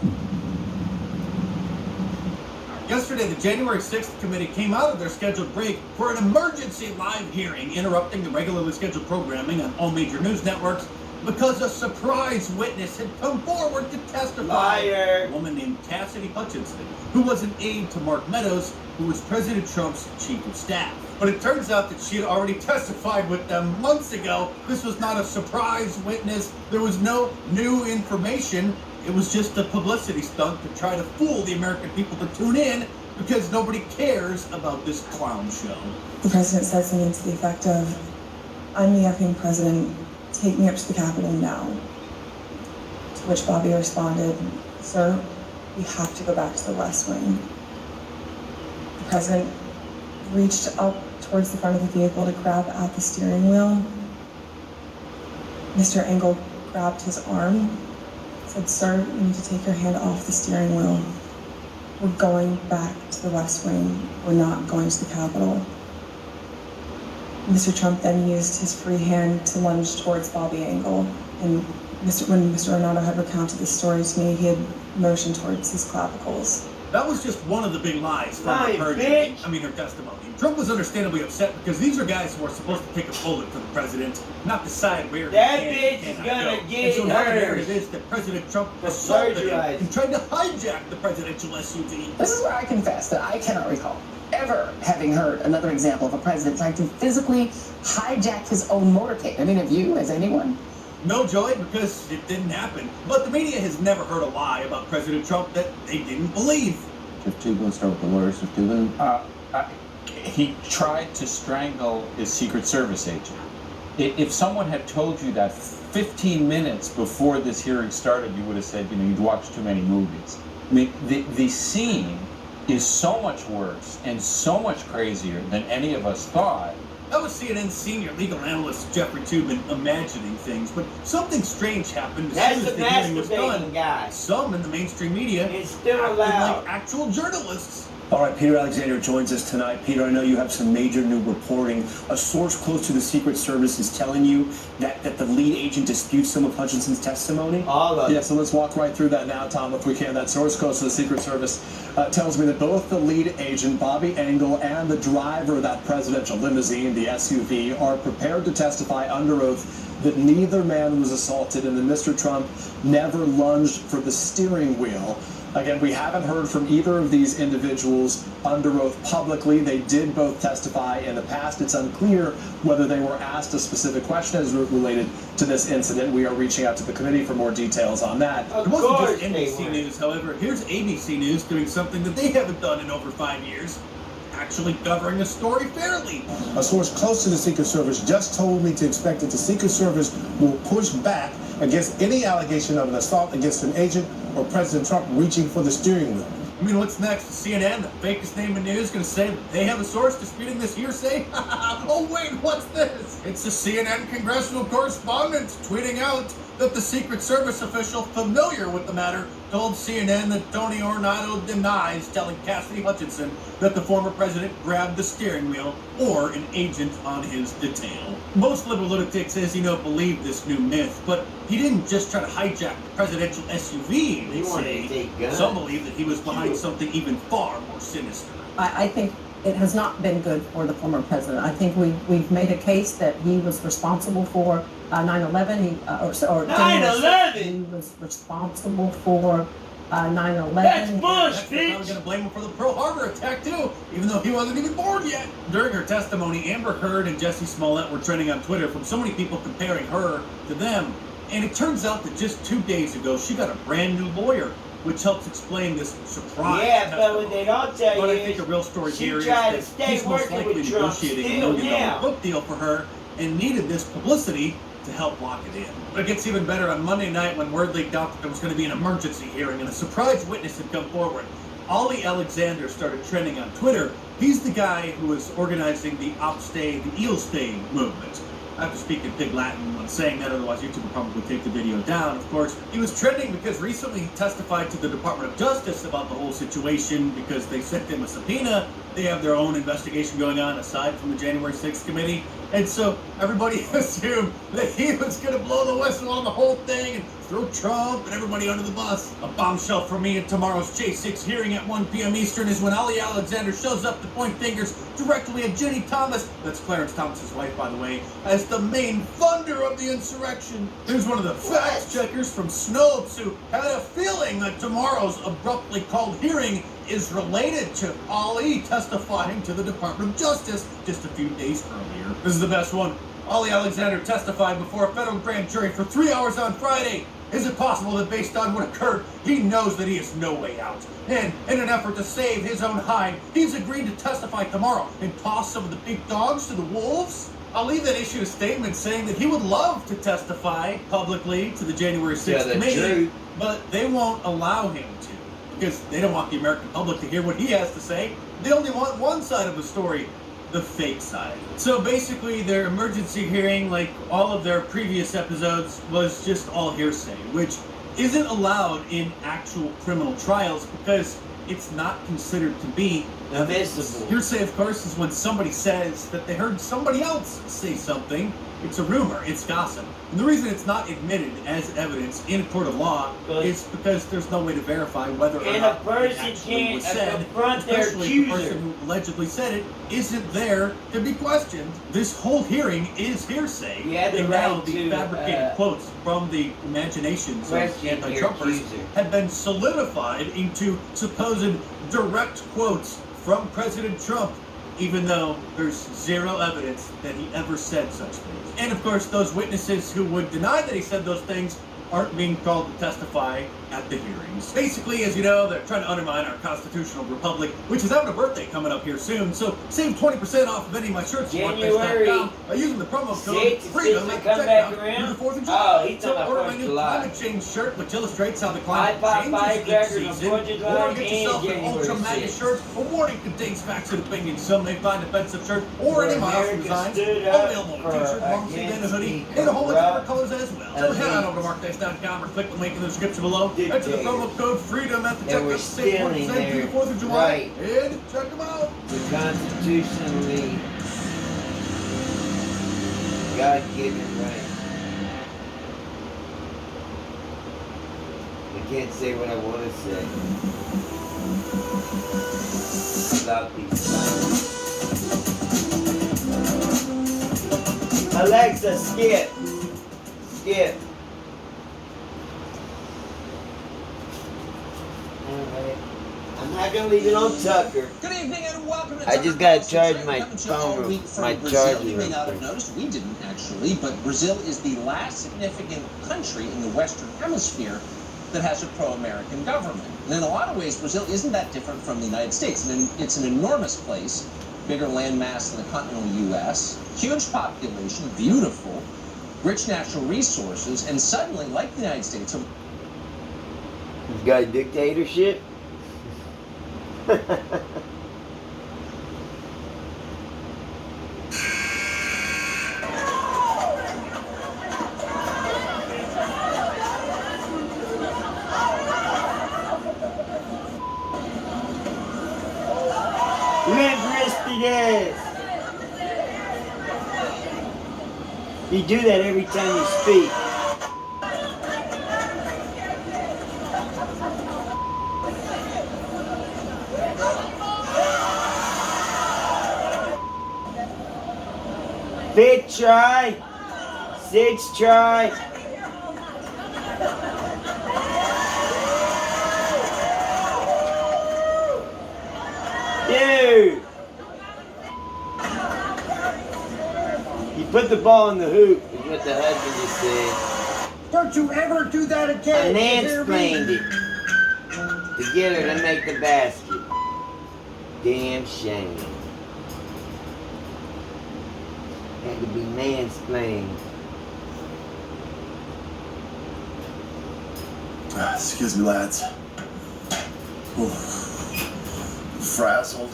Yesterday, the January 6th committee came out of their scheduled break for an emergency live hearing, interrupting the regularly scheduled programming on all major news networks because a surprise witness had come forward to testify. Liar. A woman named Cassidy Hutchinson, who was an aide to Mark Meadows, who was President Trump's chief of staff. But it turns out that she had already testified with them months ago. This was not a surprise witness. There was no new information. It was just a publicity stunt to try to fool the American people to tune in because nobody cares about this clown show. The president said something to the effect of, I'm the effing president take me up to the Capitol now. To which Bobby responded, "Sir, we have to go back to the West Wing." The president reached up towards the front of the vehicle to grab at the steering wheel. Mr. Engel grabbed his arm, said, "Sir, you need to take your hand off the steering wheel. We're going back to the West Wing. We're not going to the Capitol." Mr. Trump then used his free hand to lunge towards Bobby Engel, and when Mr. Renato had recounted this story to me, he had motioned towards his clavicles. That was just one of the big lies from her testimony. Trump was understandably upset because these are guys who are supposed to take a bullet for the president, not decide where that he bitch can is and gonna cannot go. get And so now hers. here it is that President Trump For assaulted him surgery. and tried to hijack the presidential SUV. This is where I confess that I cannot recall ever having heard another example of a president trying to physically hijack his own motorcade. I mean, have you, as anyone? No, Joy, because it didn't happen. But the media has never heard a lie about President Trump that they didn't believe. Shift 2, let's start with the lawyers. Shift 2. He tried to strangle his Secret Service agent. If someone had told you that 15 minutes before this hearing started, you would have said, you'd watched too many movies. I mean, the scene is so much worse and so much crazier than any of us thought. That was CNN's senior legal analyst Jeffrey Toobin imagining things, but something strange happened as soon as the hearing was done. Guy. Some in the mainstream media It's still acted allowed. like actual journalists. All right, Peter Alexander joins us tonight. Peter, I know you have some major new reporting. A source close to the Secret Service is telling you that the lead agent disputes some of Hutchinson's testimony? Yeah, so let's walk right through that now, Tom, if we can. That source close to the Secret Service tells me that both the lead agent, Bobby Engel, and the driver of that presidential limousine, the SUV, are prepared to testify under oath that neither man was assaulted and that Mr. Trump never lunged for the steering wheel. Again, we haven't heard from either of these individuals under oath publicly. They did both testify in the past. It's unclear whether they were asked a specific question as related to this incident. We are reaching out to the committee for more details on that. It wasn't just NBC News, however. Here's ABC News doing something that they haven't done in over 5 years. Actually covering a story fairly. A source close to the Secret Service just told me to expect that the Secret Service will push back against any allegation of an assault against an agent or President Trump reaching for the steering wheel. I mean, what's next? CNN, the fakest name in news, going to say that they have a source disputing this hearsay? Oh wait, what's this? It's a CNN congressional correspondent tweeting out that the Secret Service official familiar with the matter told CNN that Tony Ornato denies telling Cassidy Hutchinson that the former president grabbed the steering wheel or an agent on his detail. Most liberal lunatics, as you know, believe this new myth, but he didn't just try to hijack the presidential SUV, they say. Some believe that he was behind something even far more sinister. I think it has not been good for the former president. I think we've made a case that he was responsible for 9/11. 9/11? He was responsible for 9/11. That's Bush, bitch! They're probably going to blame him for the Pearl Harbor attack, too, even though he wasn't even born yet. During her testimony, Amber Heard and Jussie Smollett were trending on Twitter from so many people comparing her to them. And it turns out that just 2 days ago, she got a brand new lawyer, which helps explain this surprise. Yeah, but what they don't tell you But I think the real story here is that he's most likely negotiating a $1 million book deal for her and needed this publicity to help lock it in. But it gets even better on Monday night when word leaked out that there was going to be an emergency hearing and a surprise witness had come forward. Ollie Alexander started trending on Twitter. He's the guy who is organizing the Opstay, the Eelstay movement. I have to speak in Pig Latin when saying that, otherwise YouTube will probably take the video down. Of course, he was trending because recently he testified to the Department of Justice about the whole situation because they sent him a subpoena. They have their own investigation going on aside from the January 6th committee. And so everybody assumed that he was going to blow the whistle on the whole thing and throw Trump and everybody under the bus. A bombshell for me at tomorrow's J6 hearing at 1 p.m. Eastern is when Ollie Alexander shows up to point fingers directly at Ginny Thomas, that's Clarence Thomas's wife, by the way, as the main funder of the insurrection. Here's one of the fact checkers from Snopes who had a feeling that tomorrow's abruptly called hearing is related to Ollie testifying to the Department of Justice just a few days earlier. This is the best one. Ollie Alexander testified before a federal grand jury for 3 hours on Friday. Is it possible that based on what occurred, he knows that he has no way out? And in an effort to save his own hide, he's agreed to testify tomorrow and toss some of the big dogs to the wolves? Ali then issued a statement saying that he would love to testify publicly to the January 6th committee, but they won't allow him to because they don't want the American public to hear what he has to say. They only want one side of the story, the fake side. So basically their emergency hearing, like all of their previous episodes, was just all hearsay, which isn't allowed in actual criminal trials because it's not considered to be admissible. Hearsay, of course, is when somebody says that they heard somebody else say something. It's a rumor, it's gossip. And the reason it's not admitted as evidence in a court of law is because there's no way to verify whether or not it actually was said, especially the person who allegedly said it isn't there to be questioned. This whole hearing is hearsay. And now the fabricated quotes from the imaginations of anti-Trumpers have been solidified into supposed direct quotes from President Trump, even though there's zero evidence that he ever said such things. And of course, those witnesses who would deny that he said those things aren't being called to testify at the hearings. Basically, as you know, they're trying to undermine our constitutional republic, which is having a birthday coming up here soon, so save 20% off of any of my shirts at PUPPYS.com by using the promo code FREEDOM at checkout through the 4th of July. So order my new climate change shirt, which illustrates how the climate changes each season, or get yourself an Ultra MAGA shirt, a warning contains facts and opinions, some may find offensive shirt, or any Miles designs, all available in t-shirt, long sleeve, and a hoodie, in a whole bunch of other colors as well. So head on over to markdice.com or click the link in the description below. Enter the promo code FREEDOM at the checkout, save 40% through the 4th of July, and check them out. The constitutionally God-given right. I can't say what I want to say about these things. Alexa, skip. Skip. I'm not gonna leave it on Tucker. Good evening and welcome to I just gotta charge my phone. My charger. You may not have noticed, we didn't actually, but Brazil is the last significant country in the Western Hemisphere that has a pro-American government. And in a lot of ways, Brazil isn't that different from the United States. And it's an enormous place, bigger landmass than the continental U.S., huge population, beautiful, rich natural resources, and suddenly, like the United States, You've got a dictatorship? Limp-wristed ass! You do that every time you speak. Fifth try, sixth try. Dude! You put the ball in the hoop, is what the husband just said. Don't you ever do that again! I mansplained it to get her to make the basket. Damn shame. Had to be mansplained. Excuse me, lads. Ooh. Frazzled.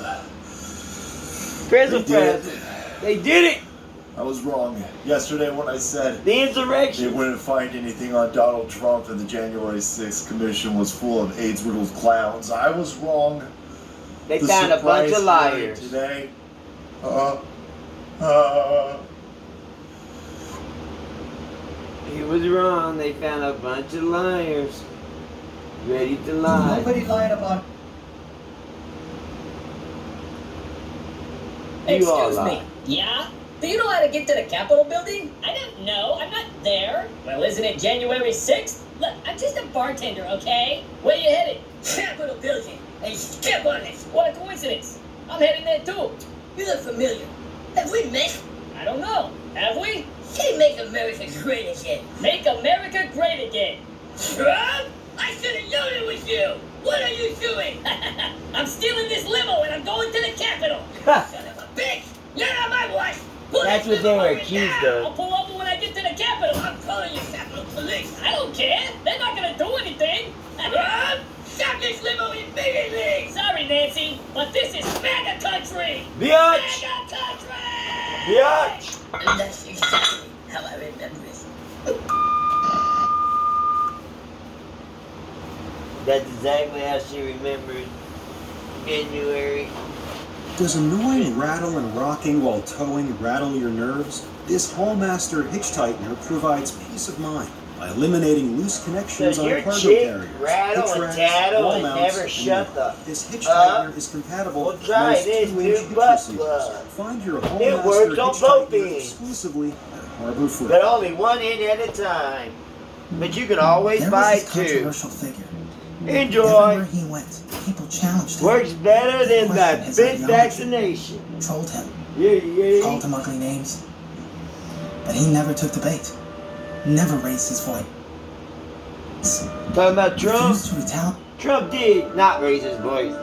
Frazzled. They did it! I was wrong yesterday when I said the insurrection. They wouldn't find anything on Donald Trump and the January 6th commission was full of AIDS-riddled clowns. I was wrong. They found a bunch of liars today. He was wrong. They found a bunch of liars ready to lie. Nobody lied about. Excuse me. Yeah? Do you know how to get to the Capitol building? I don't know. I'm not there. Well, isn't it January 6th? Look, I'm just a bartender, okay? Where you headed? Capitol building. Hey, skip on it. What a coincidence. I'm heading there too. You look familiar. Have we met? I don't know. Have we? Say make America great again. Make America great again. Trump? I should have known it was you. What are you doing? I'm stealing this limo and I'm going to the Capitol. Son of a bitch. You're not my wife. Pull That's what they were accused I'll of. pull over when I get to the Capitol. I'm calling you Capitol Police. I don't care. They're not gonna do anything. Stop this limo immediately. Sorry, Nancy, but this is MAGA country. Biatch! MAGA country. Biatch! And that's exactly how I remember it. That's exactly how she remembers January. Does annoying rattle and rocking while towing rattle your nerves? This Hallmaster hitch tightener provides peace of mind by eliminating loose connections Does on your cargo chick carriers. rattle hitch and racks, tattle wall and mounts, never shut the This hitch up? tightener is compatible We'll with try most this 2-inch new hitch butt receivers. plug. Find your It Hallmaster works on hitch both tightener ends. exclusively at Harbor Freight. But only one end at a time. But you can always There buy was this two. controversial figure. Enjoy. Everywhere he went, people challenged him. Works better than the Questioned his fifth ideology. vaccination. Trolled him. Yeah. Called him ugly names. But he never took the bait. Never raised his voice. Talking about Trump? Refused to retaliate. Trump did not raise his voice.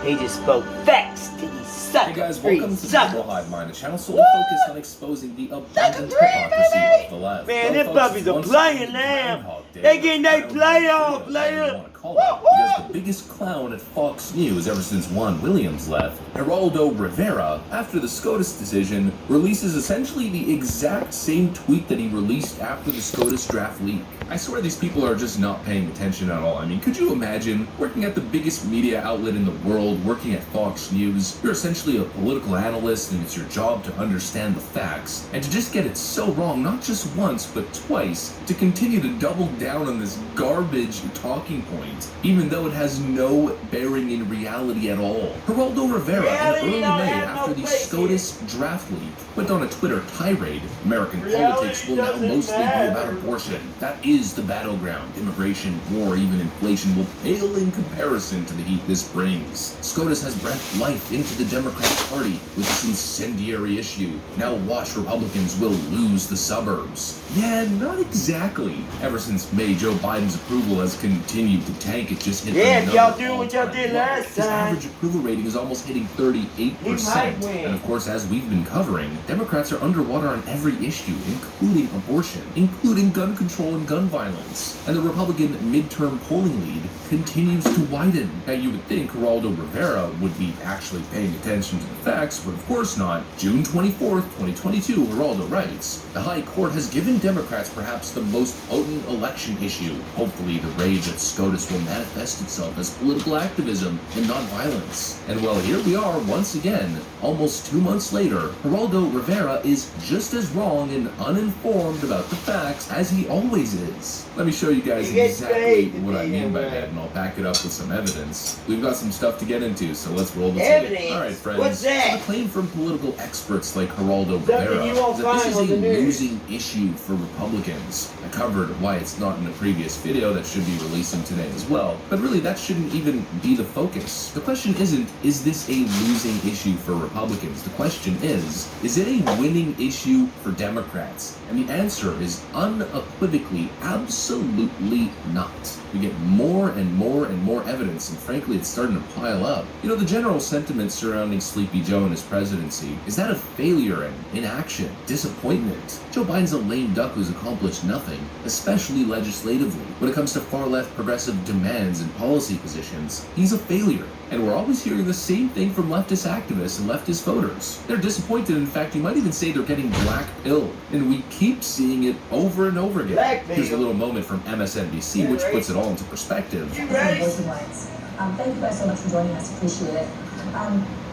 He just spoke facts to these suckers. Hey guys, welcome to the suckers. Evil Hive Mind, a channel solely focused on exposing the abundant hypocrisy of the left. Man, Well, them folks, puppies it's are once playing again now. Groundhog Day. They getting their I don't know playoff, what you player. wanna call it, because the biggest clown at Fox News ever since Juan Williams left, Geraldo Rivera, after the SCOTUS decision, releases essentially the exact same tweet that he released after the SCOTUS draft leak. I swear these people are just not paying attention at all. I mean, could you imagine working at the biggest media outlet in the world, working at Fox News? You're essentially a political analyst and it's your job to understand the facts. And to just get it so wrong, not just once, but twice, to continue to double down on this garbage talking point, even though it has no bearing in reality at all. Geraldo Rivera, in early May, after the SCOTUS draft leak, went on a Twitter tirade. American politics will now mostly be about abortion. That is the battleground. Immigration, war, even inflation will pale in comparison to the heat this brings. SCOTUS has breathed life into the Democratic Party with this incendiary issue. Now watch, Republicans will lose the suburbs. Yeah, not exactly. Ever since May, Joe Biden's approval has continued to tank. It just hit Yeah, if another y'all do what y'all all-time did low. last His time. average approval rating is almost hitting 38%. He might win. And of course, as we've been covering, Democrats are underwater on every issue, including abortion, including gun control and gun violence. And the Republican midterm polling lead continues to widen. Now, you would think Geraldo Rivera would be actually paying attention to the facts, but of course not. June 24th, 2022, Geraldo writes, "The High Court has given Democrats perhaps the most potent election issue. Hopefully, the rage at SCOTUS will manifest itself as political activism and nonviolence." And well, here we are once again, almost 2 months later. Geraldo Rivera is just as wrong and uninformed about the facts as he always is. Let me show you guys exactly what I mean by that, and I'll back it up with some evidence. We've got some stuff to get into, so let's roll the tape. All right, friends. What's that? So the claim from political experts like Geraldo Something Rivera you won't is that this find is on a the news. losing issue for Republicans. I covered why it's not in a previous video that should be releasing today as well, but really that shouldn't even be the focus. The question isn't, is this a losing issue for Republicans? The question is it a winning issue for Democrats? And the answer is unequivocally, absolutely not. We get more and more and more evidence, and frankly, it's starting to pile up. You know, the general sentiment surrounding Sleepy Joe and his presidency is that of failure and inaction, disappointment. Joe Biden's a lame duck who's accomplished nothing, especially legislatively. When it comes to far-left progressive demands and policy positions, he's a failure. And we're always hearing the same thing from leftist activists and leftist voters. They're disappointed. In fact, you might even say they're getting black-pilled. And we keep seeing it over and over again. Here's a little moment from MSNBC, which puts it all into perspective. Thank you guys so much for joining us. Appreciate it.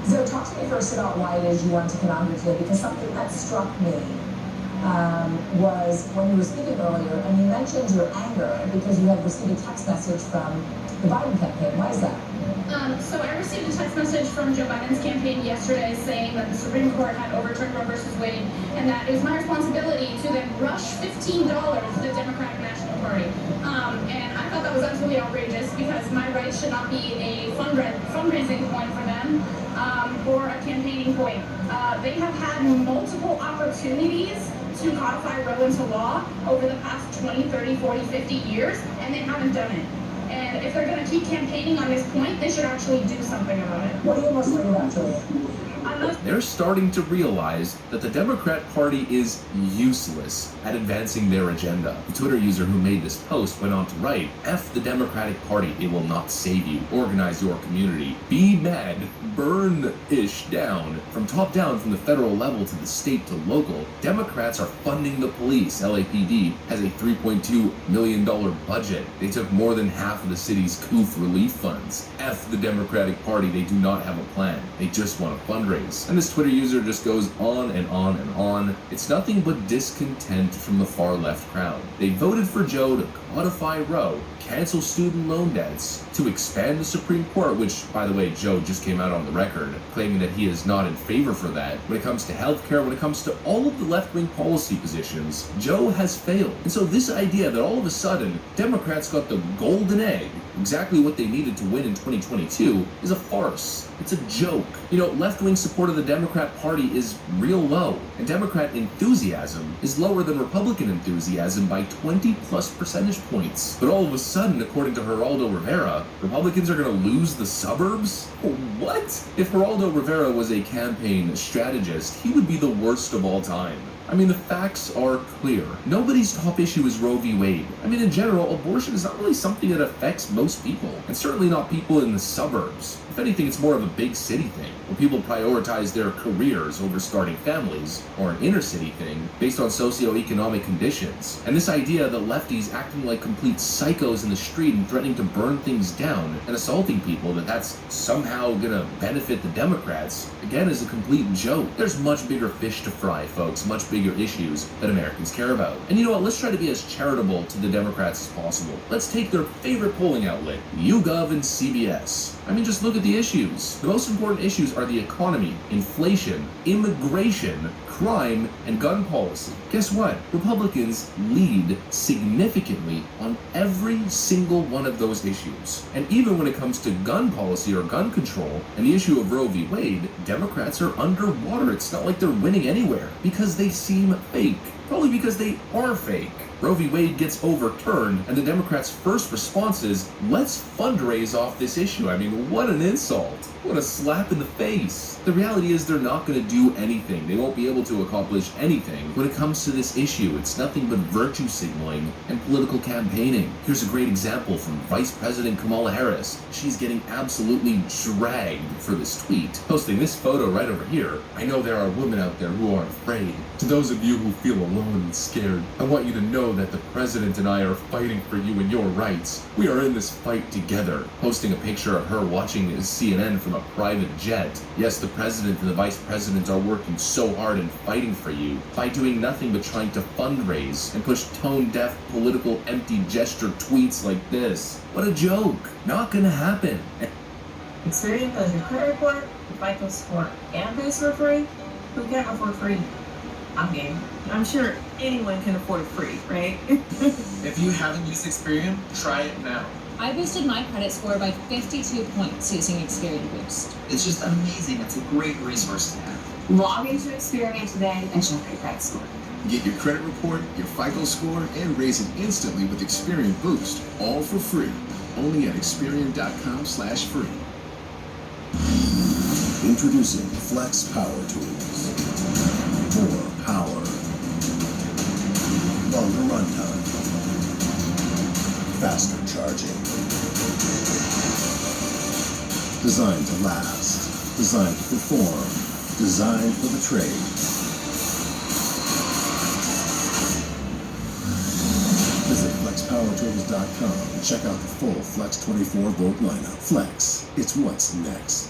So talk to me first about why it is you wanted to come out here today, because something that struck me was when you were speaking earlier, and you mentioned your anger because you had received a text message from the Biden campaign. Why is that? So I received a text message from Joe Biden's campaign yesterday saying that the Supreme Court had overturned Roe versus Wade, and that it was my responsibility to then rush $15 to the Democratic National Party. And I thought that was absolutely outrageous because my rights should not be a fundraising point for them or a campaigning point. They have had multiple opportunities to codify Roe into law over the past 20, 30, 40, 50 years, and they haven't done it. And if they're going to keep campaigning on this point, they should actually do something about it. What are you most worried about, Julia? I'm They're starting to realize that the Democrat Party is useless at advancing their agenda. The Twitter user who made this post went on to write, "F the Democratic Party, it will not save you. Organize your community. Be mad. Burn-ish down. From top down, from the federal level to the state to local, Democrats are funding the police. LAPD has a $3.2 million budget. They took more than half of the city's COOF relief funds. F the Democratic Party, they do not have a plan. They just want to fundraise." And this Twitter user just goes on and on and on. It's nothing but discontent from the far left crowd. They voted for Joe to codify Roe, cancel student loan debts, to expand the Supreme Court, which, by the way, Joe just came out on the record claiming that he is not in favor for that. When it comes to healthcare, when it comes to all of the left-wing policy positions, Joe has failed. And so this idea that all of a sudden Democrats got the golden egg, exactly what they needed to win in 2022, is a farce. It's a joke. You know, left-wing support of the Democrat Party is real low, and Democrat enthusiasm is lower than Republican enthusiasm by 20 plus percentage points. But all of a sudden, according to Geraldo Rivera, Republicans are going to lose the suburbs? What? If Geraldo Rivera was a campaign strategist, he would be the worst of all time. I mean, the facts are clear. Nobody's top issue is Roe v. Wade. I mean, in general, abortion is not really something that affects most people, and certainly not people in the suburbs. If anything, it's more of a big city thing, where people prioritize their careers over starting families, or an inner city thing based on socioeconomic conditions. And this idea that lefties acting like complete psychos in the street and threatening to burn things down and assaulting people, that's somehow gonna benefit the Democrats, again, is a complete joke. There's much bigger fish to fry, folks, much bigger issues that Americans care about. And you know what, let's try to be as charitable to the Democrats as possible. Let's take their favorite polling outlet, YouGov and CBS. I mean, just look at the issues. The most important issues are the economy, inflation, immigration, crime, and gun policy. Guess what? Republicans lead significantly on every single one of those issues. And even when it comes to gun policy or gun control and the issue of Roe v. Wade, Democrats are underwater. It's not like they're winning anywhere because they seem fake. Probably because they are fake. Roe v. Wade gets overturned, and the Democrats' first response is, let's fundraise off this issue. I mean, what an insult. What a slap in the face. The reality is they're not going to do anything. They won't be able to accomplish anything when it comes to this issue. It's nothing but virtue signaling and political campaigning. Here's a great example from Vice President Kamala Harris. She's getting absolutely dragged for this tweet. Posting this photo right over here. "I know there are women out there who are afraid. To those of you who feel alone and scared, I want you to know that the president and I are fighting for you and your rights. We are in this fight together." Posting a picture of her watching CNN from a private jet. Yes, the president and the vice president are working so hard and fighting for you by doing nothing but trying to fundraise and push tone-deaf, political, empty gesture tweets like this. What a joke. Not gonna happen. Experian does your credit report, your FICO score, and boost for free. Who can't afford free? I'm game. I'm sure anyone can afford free, right? If you haven't used Experian, try it now. I boosted my credit score by 52 points using Experian Boost. It's just amazing. It's a great resource to have. Log into Experian today and check your credit score. Get your credit report, your FICO score, and raise it instantly with Experian Boost, all for free. Only at Experian.com/free. Introducing Flex Power Tools. More power. Longer runtime. Faster charging. Designed to last. Designed to perform. Designed for the trade. Visit FlexPowerTools.com and check out the full Flex 24-volt lineup. Flex, it's what's next.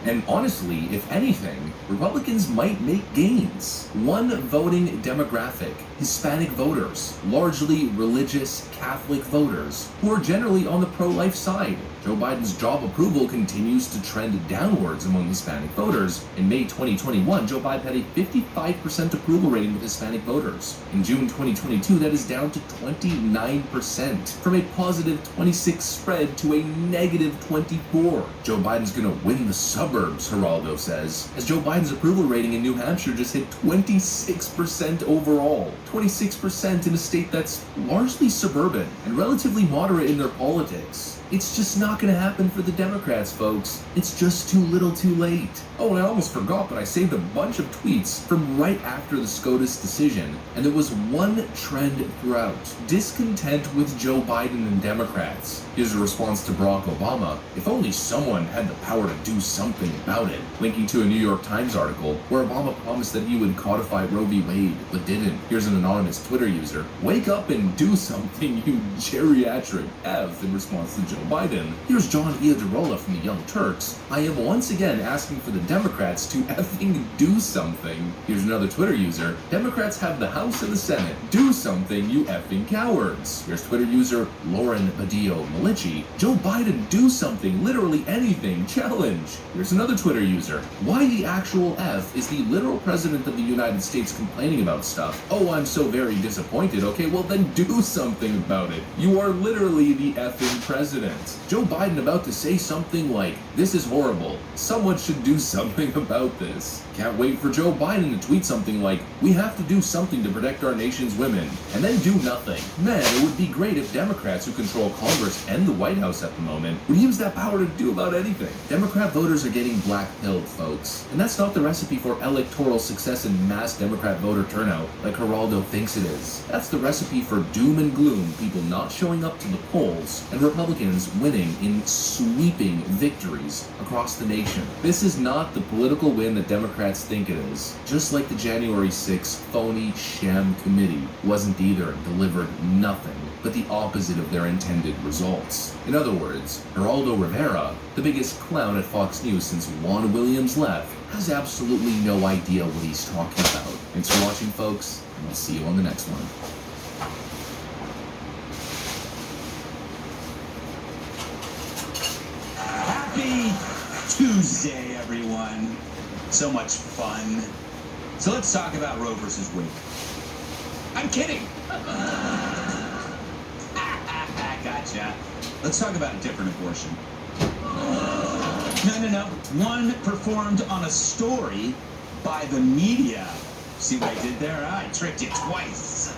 And honestly, if anything, Republicans might make gains. One voting demographic, Hispanic voters, largely religious Catholic voters, who are generally on the pro-life side. Joe Biden's job approval continues to trend downwards among Hispanic voters. In May 2021, Joe Biden had a 55% approval rating with Hispanic voters. In June 2022, that is down to 29%, from a positive 26 spread to a negative 24. Joe Biden's gonna win the suburbs, Geraldo says, as Joe Biden's approval rating in New Hampshire just hit 26% overall. 26% in a state that's largely suburban and relatively moderate in their politics. It's just not going to happen for the Democrats, folks. It's just too little too late. Oh, and I almost forgot, but I saved a bunch of tweets from right after the SCOTUS decision, and there was one trend throughout: discontent with Joe Biden and Democrats. Here's a response to Barack Obama: if only someone had the power to do something about it. Linking to a New York Times article where Obama promised that he would codify Roe v. Wade, but didn't. Here's an anonymous Twitter user: wake up and do something, you geriatric F, in response to Joe Biden. Here's John Iadarola from the Young Turks: I am once again asking for the Democrats to effing do something. Here's another Twitter user: Democrats have the House and the Senate. Do something, you effing cowards. Here's Twitter user Lauren Badillo Malici: Joe Biden, do something, literally anything, challenge. Here's another Twitter user: why the actual F is the literal president of the United States complaining about stuff? Oh, I'm so very disappointed. Okay, well then do something about it. You are literally the effing president. Joe Biden about to say something like, this is horrible. Someone should do something about this. Can't wait for Joe Biden to tweet something like, we have to do something to protect our nation's women, and then do nothing. Man, it would be great if Democrats who control Congress and the White House at the moment would use that power to do about anything. Democrat voters are getting black-pilled, folks. And that's not the recipe for electoral success and mass Democrat voter turnout like Geraldo thinks it is. That's the recipe for doom and gloom, people not showing up to the polls, and Republicans winning in sweeping victories across the nation. This is not the political win that Democrats think it is. Just like the January 6th phony sham committee wasn't either and delivered nothing but the opposite of their intended results. In other words, Geraldo Rivera, the biggest clown at Fox News since Juan Williams left, has absolutely no idea what he's talking about. Thanks for watching, folks, and I'll see you on the next one. Happy Tuesday, everyone. So much fun. So let's talk about Roe versus Wade. I'm kidding. Gotcha. Let's talk about a different abortion. No. One performed on a story by the media. See what I did there? I tricked you twice.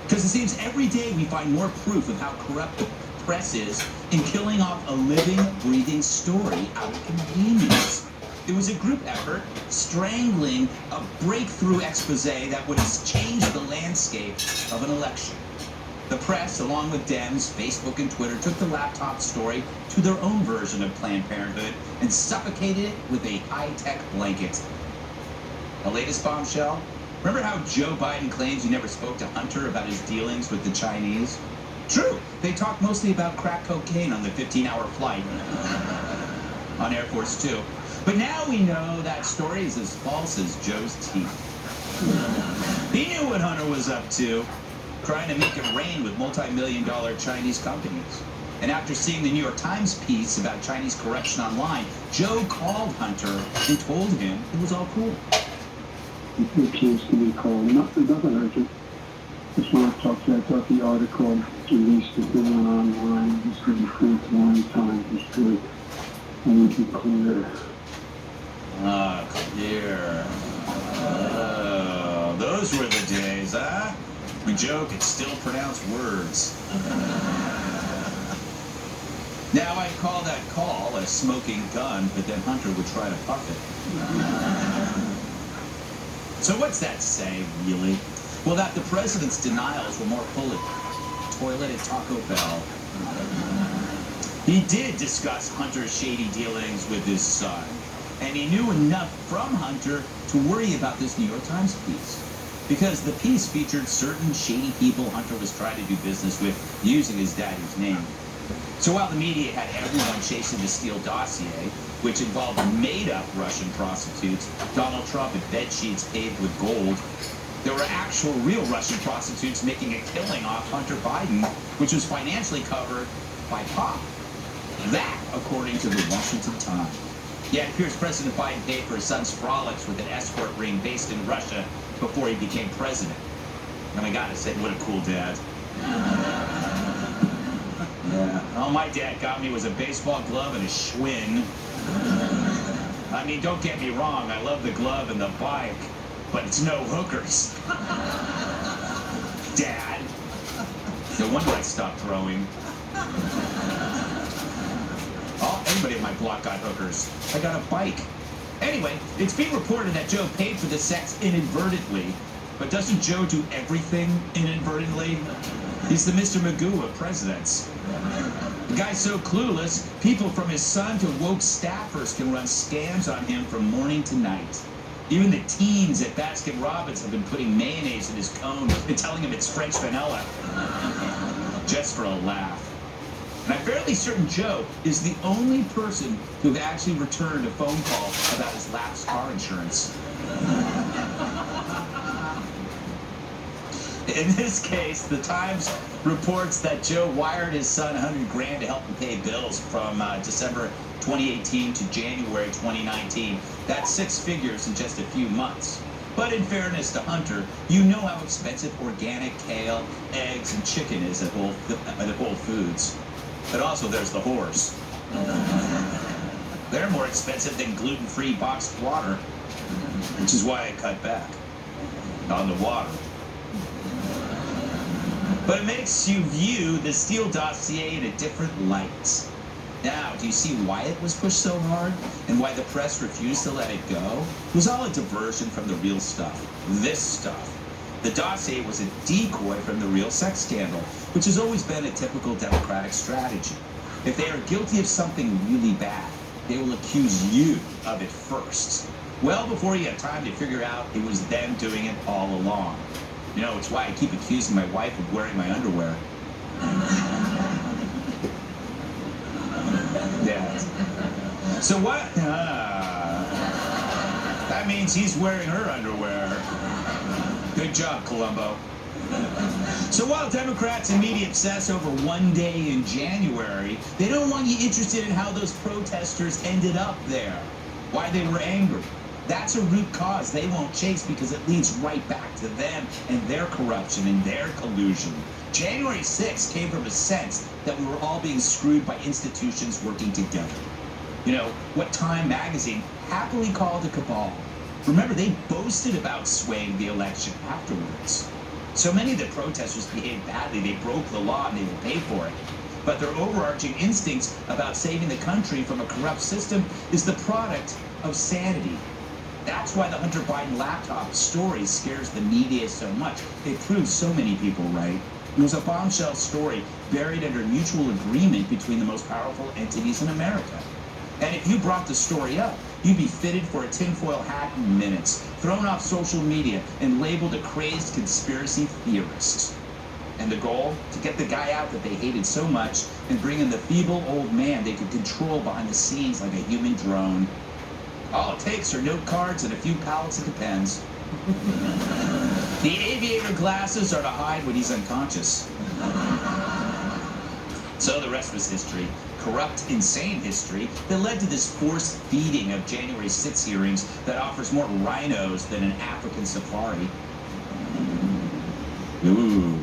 Because it seems every day we find more proof of how corrupt the press is in killing off a living, breathing story out of convenience. It was a group effort strangling a breakthrough expose that would have changed the landscape of an election. The press, along with Dems, Facebook, and Twitter, took the laptop story to their own version of Planned Parenthood and suffocated it with a high-tech blanket. The latest bombshell? Remember how Joe Biden claims he never spoke to Hunter about his dealings with the Chinese? True, they talked mostly about crack cocaine on the 15-hour flight on Air Force 2. But now we know that story is as false as Joe's teeth. He knew what Hunter was up to, trying to make it rain with multi-million-dollar Chinese companies. And after seeing the New York Times piece about Chinese corruption online, Joe called Hunter and told him it was all cool. It seems to be called nothing urgent. Just want to talk to you. I thought the article released a good one online. Just to be clear to one time. Just to make it clear. Clear. Oh, those were the days, huh? When Joe could still pronounce words. Now I'd call that call a smoking gun, but then Hunter would try to puff it. So what's that say, really? Well, that the president's denials were more full of toilet at Taco Bell. He did discuss Hunter's shady dealings with his son, and he knew enough from Hunter to worry about this New York Times piece. Because the piece featured certain shady people Hunter was trying to do business with using his daddy's name. So while the media had everyone chasing the Steele dossier, which involved made-up Russian prostitutes, Donald Trump and bedsheets paved with gold, there were actual real Russian prostitutes making a killing off Hunter Biden, which was financially covered by Pop. That, according to the Washington Times. Yeah, it appears President Biden paid for his son's frolics with an escort ring based in Russia before he became president. And I gotta say, what a cool dad. Yeah. All my dad got me was a baseball glove and a Schwinn. I mean, don't get me wrong, I love the glove and the bike, but it's no hookers. Dad. No wonder I stopped throwing. Everybody at my block got hookers. I got a bike. Anyway, it's being reported that Joe paid for the sex inadvertently. But doesn't Joe do everything inadvertently? He's the Mr. Magoo of presidents. The guy's so clueless, people from his son to woke staffers can run scams on him from morning to night. Even the teens at Baskin Robbins have been putting mayonnaise in his cone and telling him it's French vanilla. Just for a laugh. And I'm fairly certain Joe is the only person who actually returned a phone call about his lapsed car insurance. In this case, the Times reports that Joe wired his son $100,000 to help him pay bills from December 2018 to January 2019. That's 6 figures in just a few months. But in fairness to Hunter, you know how expensive organic kale, eggs, and chicken is at Whole Foods. But also there's the horse. They're more expensive than gluten-free boxed water, which is why I cut back on the water. But it makes you view the Steele dossier in a different light. Now, do you see why it was pushed so hard and why the press refused to let it go? It was all a diversion from the real stuff. This stuff. The dossier was a decoy from the real sex scandal, which has always been a typical Democratic strategy. If they are guilty of something really bad, they will accuse you of it first. Well before you have time to figure out it was them doing it all along. You know, it's why I keep accusing my wife of wearing my underwear. Yeah. So what? That means he's wearing her underwear. Good job, Columbo. So while Democrats and media obsess over one day in January, they don't want you interested in how those protesters ended up there, why they were angry. That's a root cause they won't chase because it leads right back to them and their corruption and their collusion. January 6th came from a sense that we were all being screwed by institutions working together. You know, what Time magazine happily called a cabal. Remember, they boasted about swaying the election afterwards. So many of the protesters behaved badly, they broke the law and they will pay for it. But their overarching instincts about saving the country from a corrupt system is the product of sanity. That's why the Hunter Biden laptop story scares the media so much. It proves so many people right. It was a bombshell story buried under mutual agreement between the most powerful entities in America. And if you brought the story up, you'd be fitted for a tinfoil hat in minutes, thrown off social media, and labeled a crazed conspiracy theorist. And the goal? To get the guy out that they hated so much and bring in the feeble old man they could control behind the scenes like a human drone. All it takes are note cards and a few pallets of Depends. The aviator glasses are to hide when he's unconscious. So the rest was history. Corrupt, insane history that led to this forced feeding of January 6th hearings that offers more rhinos than an African safari. Ooh.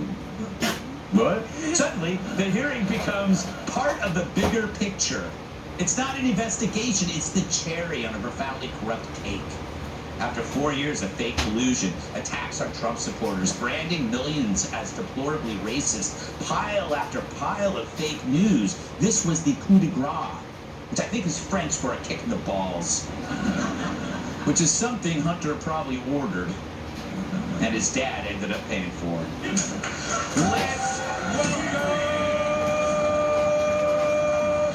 What? Suddenly, the hearing becomes part of the bigger picture. It's not an investigation, it's the cherry on a profoundly corrupt cake. After 4 years of fake collusion, attacks on Trump supporters, branding millions as deplorably racist, pile after pile of fake news, this was the coup de grace, which I think is French for a kick in the balls, which is something Hunter probably ordered, and his dad ended up paying for. Let's welcome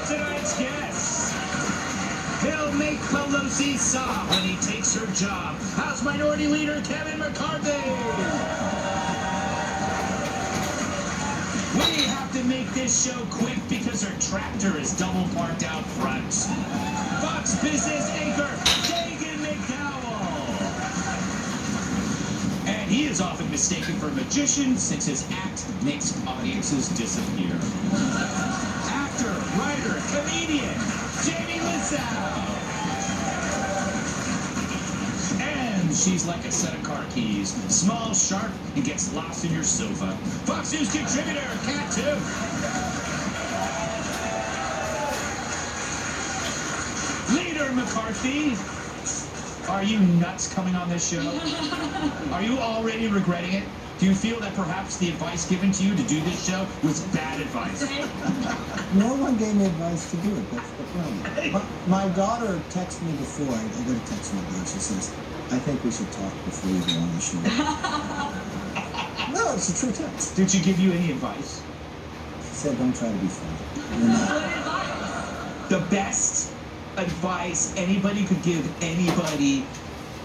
tonight's guest. He'll make Pelosi sob when he takes her job. House Minority Leader Kevin McCarthy. We have to make this show quick because her tractor is double parked out front. Fox Business anchor Dagan McDowell. And he is often mistaken for a magician since his act makes audiences disappear. Actor, writer, comedian, Jamie Lissow. And she's like a set of car keys. Small, sharp, and gets lost in your sofa. Fox News contributor, Cat 2. Leader McCarthy. Are you nuts coming on this show? Are you already regretting it? Do you feel that perhaps the advice given to you to do this show was bad advice? No one gave me advice to do it. That's the problem. My daughter texted me before. I got a text from my daughter. She says, I think we should talk before you go on the show. No, it's a true text. Did she give you any advice? She said, don't try to be funny. The best advice anybody could give anybody,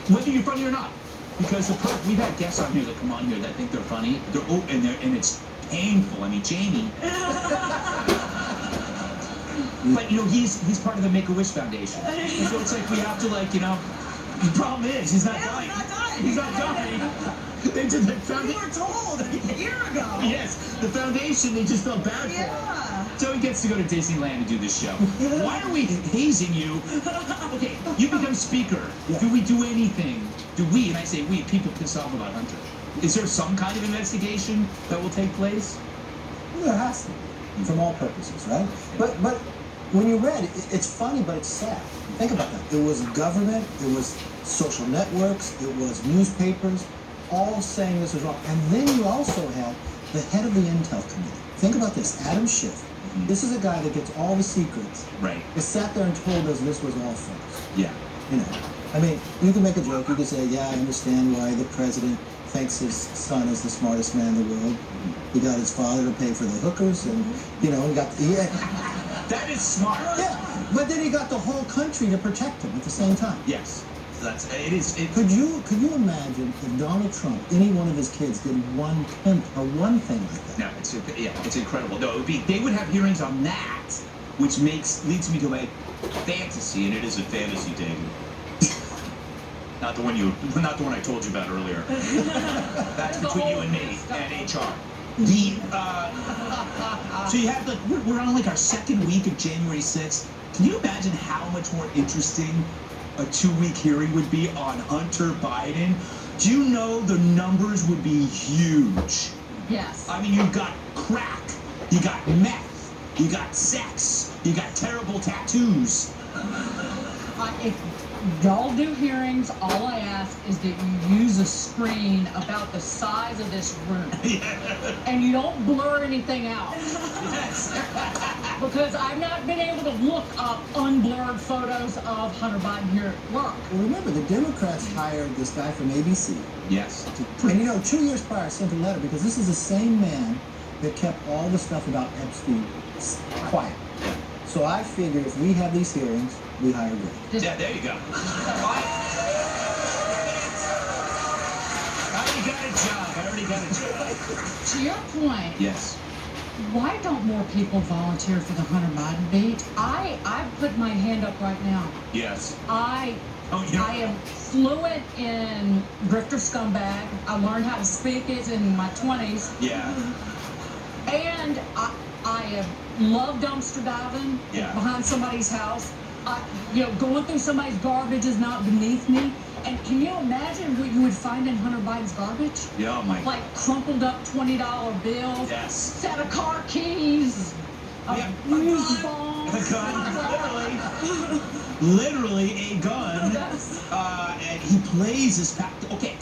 whether you're funny or not. Because we've had guests on here that come on here that think they're funny. And it's painful. I mean, Jamie. But you know, he's part of the Make-A-Wish Foundation. And so it's like we have to, like, you know, the problem is he's not dying. He's not dying. They did the foundation. We were told a year ago. Yes, the foundation, they just felt bad for him. So he gets to go to Disneyland to do this show. Why are we hazing you? Okay, you become speaker. Yeah. Do we do anything? Do we, and I say we, people piss off about Hunter. Is there some kind of investigation that will take place? Well, there has to be, from all purposes, right? But when you read, it's funny, but it's sad. Think about that. It was government, it was social networks, it was newspapers, all saying this was wrong. And then you also had the head of the Intel Committee. Think about this, Adam Schiff. Mm-hmm. This is a guy that gets all the secrets. Right. He sat there and told us this was all false. Yeah. You know, I mean, you can make a joke. You can say, yeah, I understand why the president thinks his son is the smartest man in the world. Mm-hmm. He got his father to pay for the hookers, and, you know, he got... That is smart. Yeah, but then he got the whole country to protect him at the same time. Yes. Could you imagine if Donald Trump, any one of his kids, did 1/10 or one thing like that? No, it's incredible. No, they would have hearings on that, which leads me to a fantasy, and it is a fantasy, David. not the one I told you about earlier. That's between you and me and HR. So you have, like, we're on like our second week of January 6th. Can you imagine how much more interesting a 2-week hearing would be on Hunter Biden? Do you know the numbers would be huge? Yes. I mean, you've got crack, you got meth, you got sex, you got terrible tattoos. If y'all do hearings, all I ask is that you use a screen about the size of this room. And you don't blur anything out. Yes. Because I've not been able to look up unblurred photos of Hunter Biden here at work. Well, remember, the Democrats hired this guy from ABC. Yes. And, you know, 2 years prior, I sent a letter, because this is the same man that kept all the stuff about Epstein quiet. So I figure if we have these hearings, we hire Greg. Yeah, there you go. I already got a job. To your point, yes. Why don't more people volunteer for the Hunter Biden beat? I put my hand up right now. Yes. I am fluent in grifter scumbag. I learned how to speak it in my 20s. Yeah. And I have loved dumpster diving behind somebody's house. Going through somebody's garbage is not beneath me. And can you imagine what you would find in Hunter Biden's garbage? Yeah, oh my. Like crumpled up $20 bills, set of car keys, a bomb. A gun, literally a gun. Yes. And he plays his okay.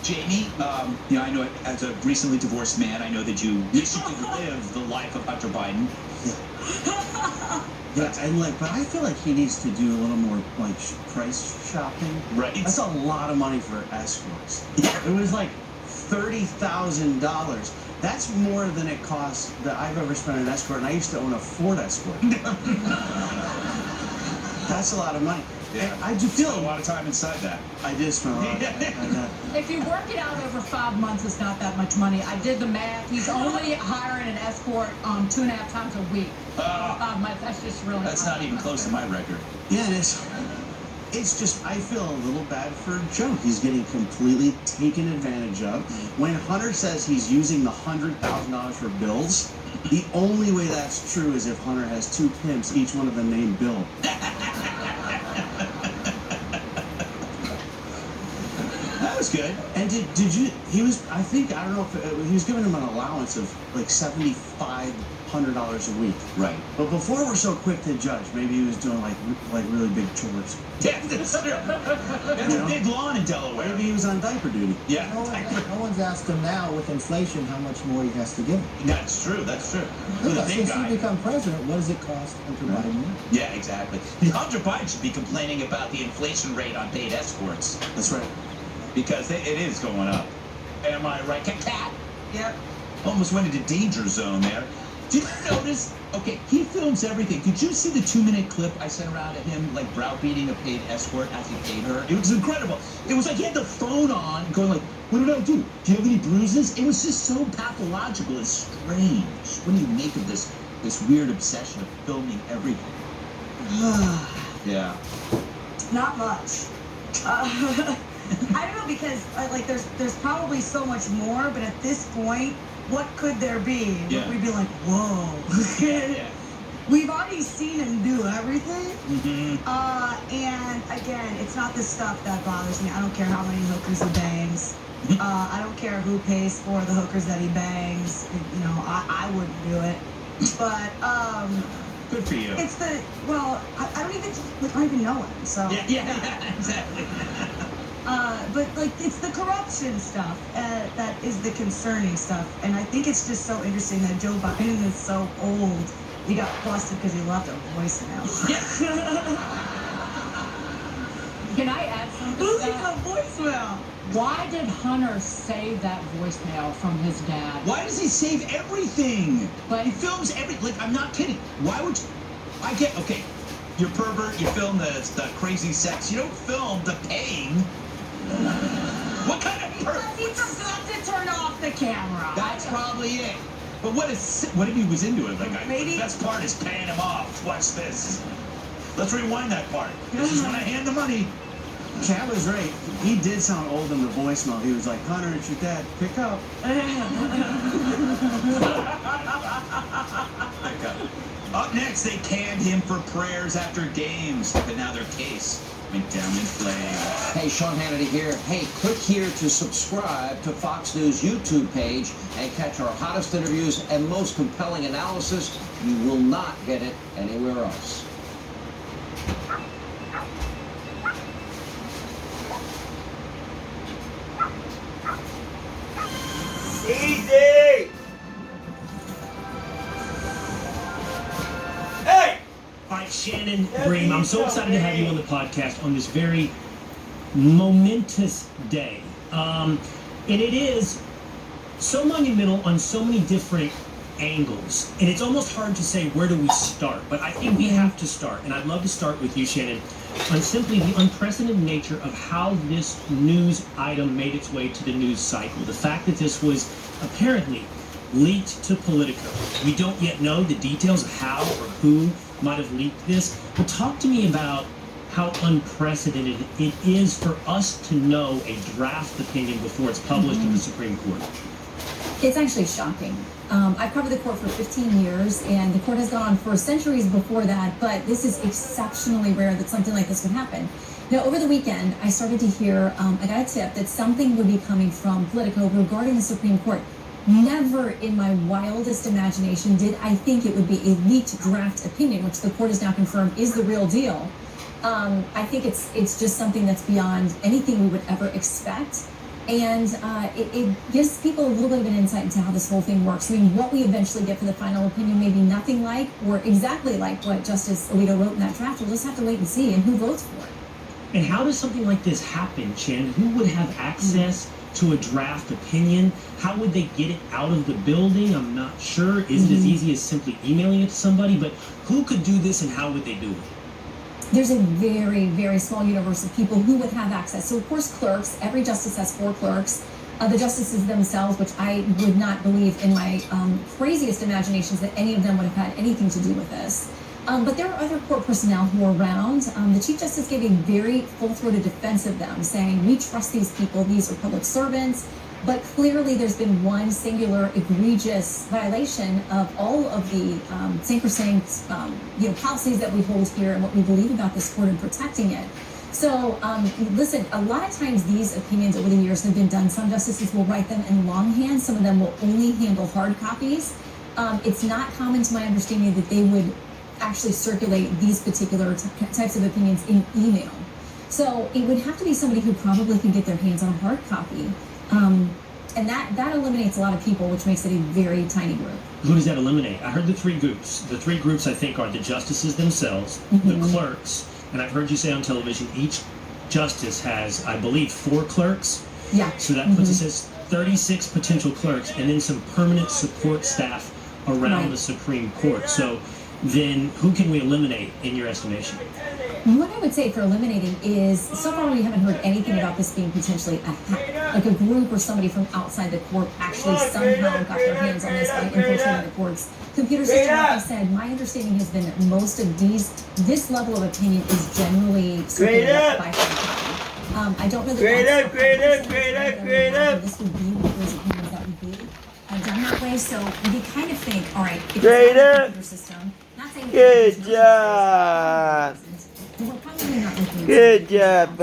Jamie, I know as a recently divorced man, I know that you wish you could live the life of Hunter Biden. Yeah, and but I feel like he needs to do a little more price shopping. Right. That's a lot of money for escorts. It was like $30,000. That's more than it costs that I've ever spent on an escort, and I used to own a Ford Escort. That's a lot of money. Yeah. I do feel a lot of time inside that. I did spend a lot of time. If you work it out over 5 months, it's not that much money. I did the math. He's only hiring an escort 2.5 times a week. 5 months. That's just really. That's not even close to my record. Yeah, and it's just, I feel a little bad for Joe. He's getting completely taken advantage of. When Hunter says he's using the $100,000 for bills, the only way that's true is if Hunter has 2 pimps, each one of them named Bill. That was good. And did you? He was. I don't know if he was giving him an allowance of like $7,500 $100 a week. Right. But before we're so quick to judge, maybe he was doing like really big chores. Yeah, that's true. That's a big lawn in Delaware. Maybe he was on diaper duty. Yeah. No one's asked him now with inflation how much more he has to give him. That's true. That's true. For the big Since guy. he become president, what does it cost Hunter Biden? Yeah, exactly. Hunter Biden should be complaining about the inflation rate on paid escorts. That's right. Because it is going up. Am I right? Cat? Yep. Almost went into danger zone there. Did you notice? Okay, he films everything. Did you see the 2-minute clip I sent around to him, like browbeating a paid escort as he paid her? It was incredible. It was like he had the phone on, going like, "What did I do? Do you have any bruises?" It was just so pathological and strange. What do you make of this weird obsession of filming everything? Yeah. Not much. I don't know, because like there's probably so much more, but at this point, what could there be? Yeah. We'd be like, whoa. Yeah. We've already seen him do everything. Mm-hmm. And again, it's not the stuff that bothers me. I don't care how many hookers he bangs. I don't care who pays for the hookers that he bangs. You know, I wouldn't do it. But good for you. it's the I don't even know him. So Yeah, exactly. But like it's the corruption stuff that is the concerning stuff, and I think it's just so interesting that Joe Biden is so old. He got busted because he left a voicemail. Can I add something? Who's a voicemail? Why did Hunter save that voicemail from his dad? Why does he save everything? But he films like, I'm not kidding. Why would you? Okay, you're pervert, you film the crazy sex. You don't film the paying. What kind of Because he forgot to turn off the camera. That's probably it. But what if he was into it? Like, Maybe. The best part is paying him off. Watch this. Let's rewind that part. This is when I hand the money. Cat was right. He did sound old in the voicemail. He was like, "Hunter, it's your dad. Pick up." Up next, they canned him for prayers after games, but now their case went down in flames. Hey, Sean Hannity here. Hey, click here to subscribe to Fox News YouTube page and catch our hottest interviews and most compelling analysis. You will not get it anywhere else. Easy! Hey! All right, Shannon Bream, I'm so excited to have you on the podcast on this very momentous day. And it is so monumental on so many different angles. And it's almost hard to say, where do we start? But I think we have to start. And I'd love to start with you, Shannon, on simply the unprecedented nature of how this news item made its way to the news cycle. The fact that this was apparently leaked to Politico. We don't yet know the details of how or who might have leaked this, but talk to me about how unprecedented it is for us to know a draft opinion before it's published in the Supreme Court. It's actually shocking. I've covered the court for 15 years, and the court has gone on for centuries before that, but this is exceptionally rare that something like this would happen. Now, over the weekend, I started to hear, I got a tip that something would be coming from Politico regarding the Supreme Court. Never in my wildest imagination did I think it would be a leaked draft opinion, which the court has now confirmed is the real deal. I think it's just something that's beyond anything we would ever expect. And it gives people a little bit of an insight into how this whole thing works. I mean, what we eventually get for the final opinion may be nothing like or exactly like what Justice Alito wrote in that draft. We'll just have to wait and see, and who votes for it. And how does something like this happen, Shannon? Who would have access to a draft opinion? How would they get it out of the building? I'm not sure. Is it as easy as simply emailing it to somebody? But who could do this, and how would they do it? There's a very, very small universe of people who would have access. So, of course, clerks. Every justice has 4 clerks. The justices themselves, which I would not believe in my craziest imaginations that any of them would have had anything to do with this. But there are other court personnel who are around. The Chief Justice gave a very full-throated defense of them, saying, we trust these people, these are public servants. But clearly there's been one singular egregious violation of all of the sacrosanct policies that we hold here and what we believe about this court and protecting it. So listen, a lot of times these opinions over the years have been done. Some justices will write them in longhand. Some of them will only handle hard copies. It's not common to my understanding that they would actually circulate these particular types of opinions in email. So it would have to be somebody who probably can get their hands on a hard copy. And that eliminates a lot of people, which makes it a very tiny group. Who does that eliminate? I heard the three groups. The three groups, I think, are the justices themselves, the clerks, and I've heard you say on television, each justice has, I believe, 4 clerks. Yeah. So that puts us as 36 potential clerks, and then some permanent support staff around the Supreme Court. So then who can we eliminate in your estimation? What I would say for eliminating is, so far we haven't heard anything about this being potentially like a group or somebody from outside the court actually somehow got their hands on this by infiltrating the courts. Computer system, like I said, my understanding has been that most of this level of opinion is generally circulated by third party. I don't know that this would be what those opinions that would be done that way. So we kind of think, all right, if it's not a computer system, not saying good job. we're probably not looking at Good job,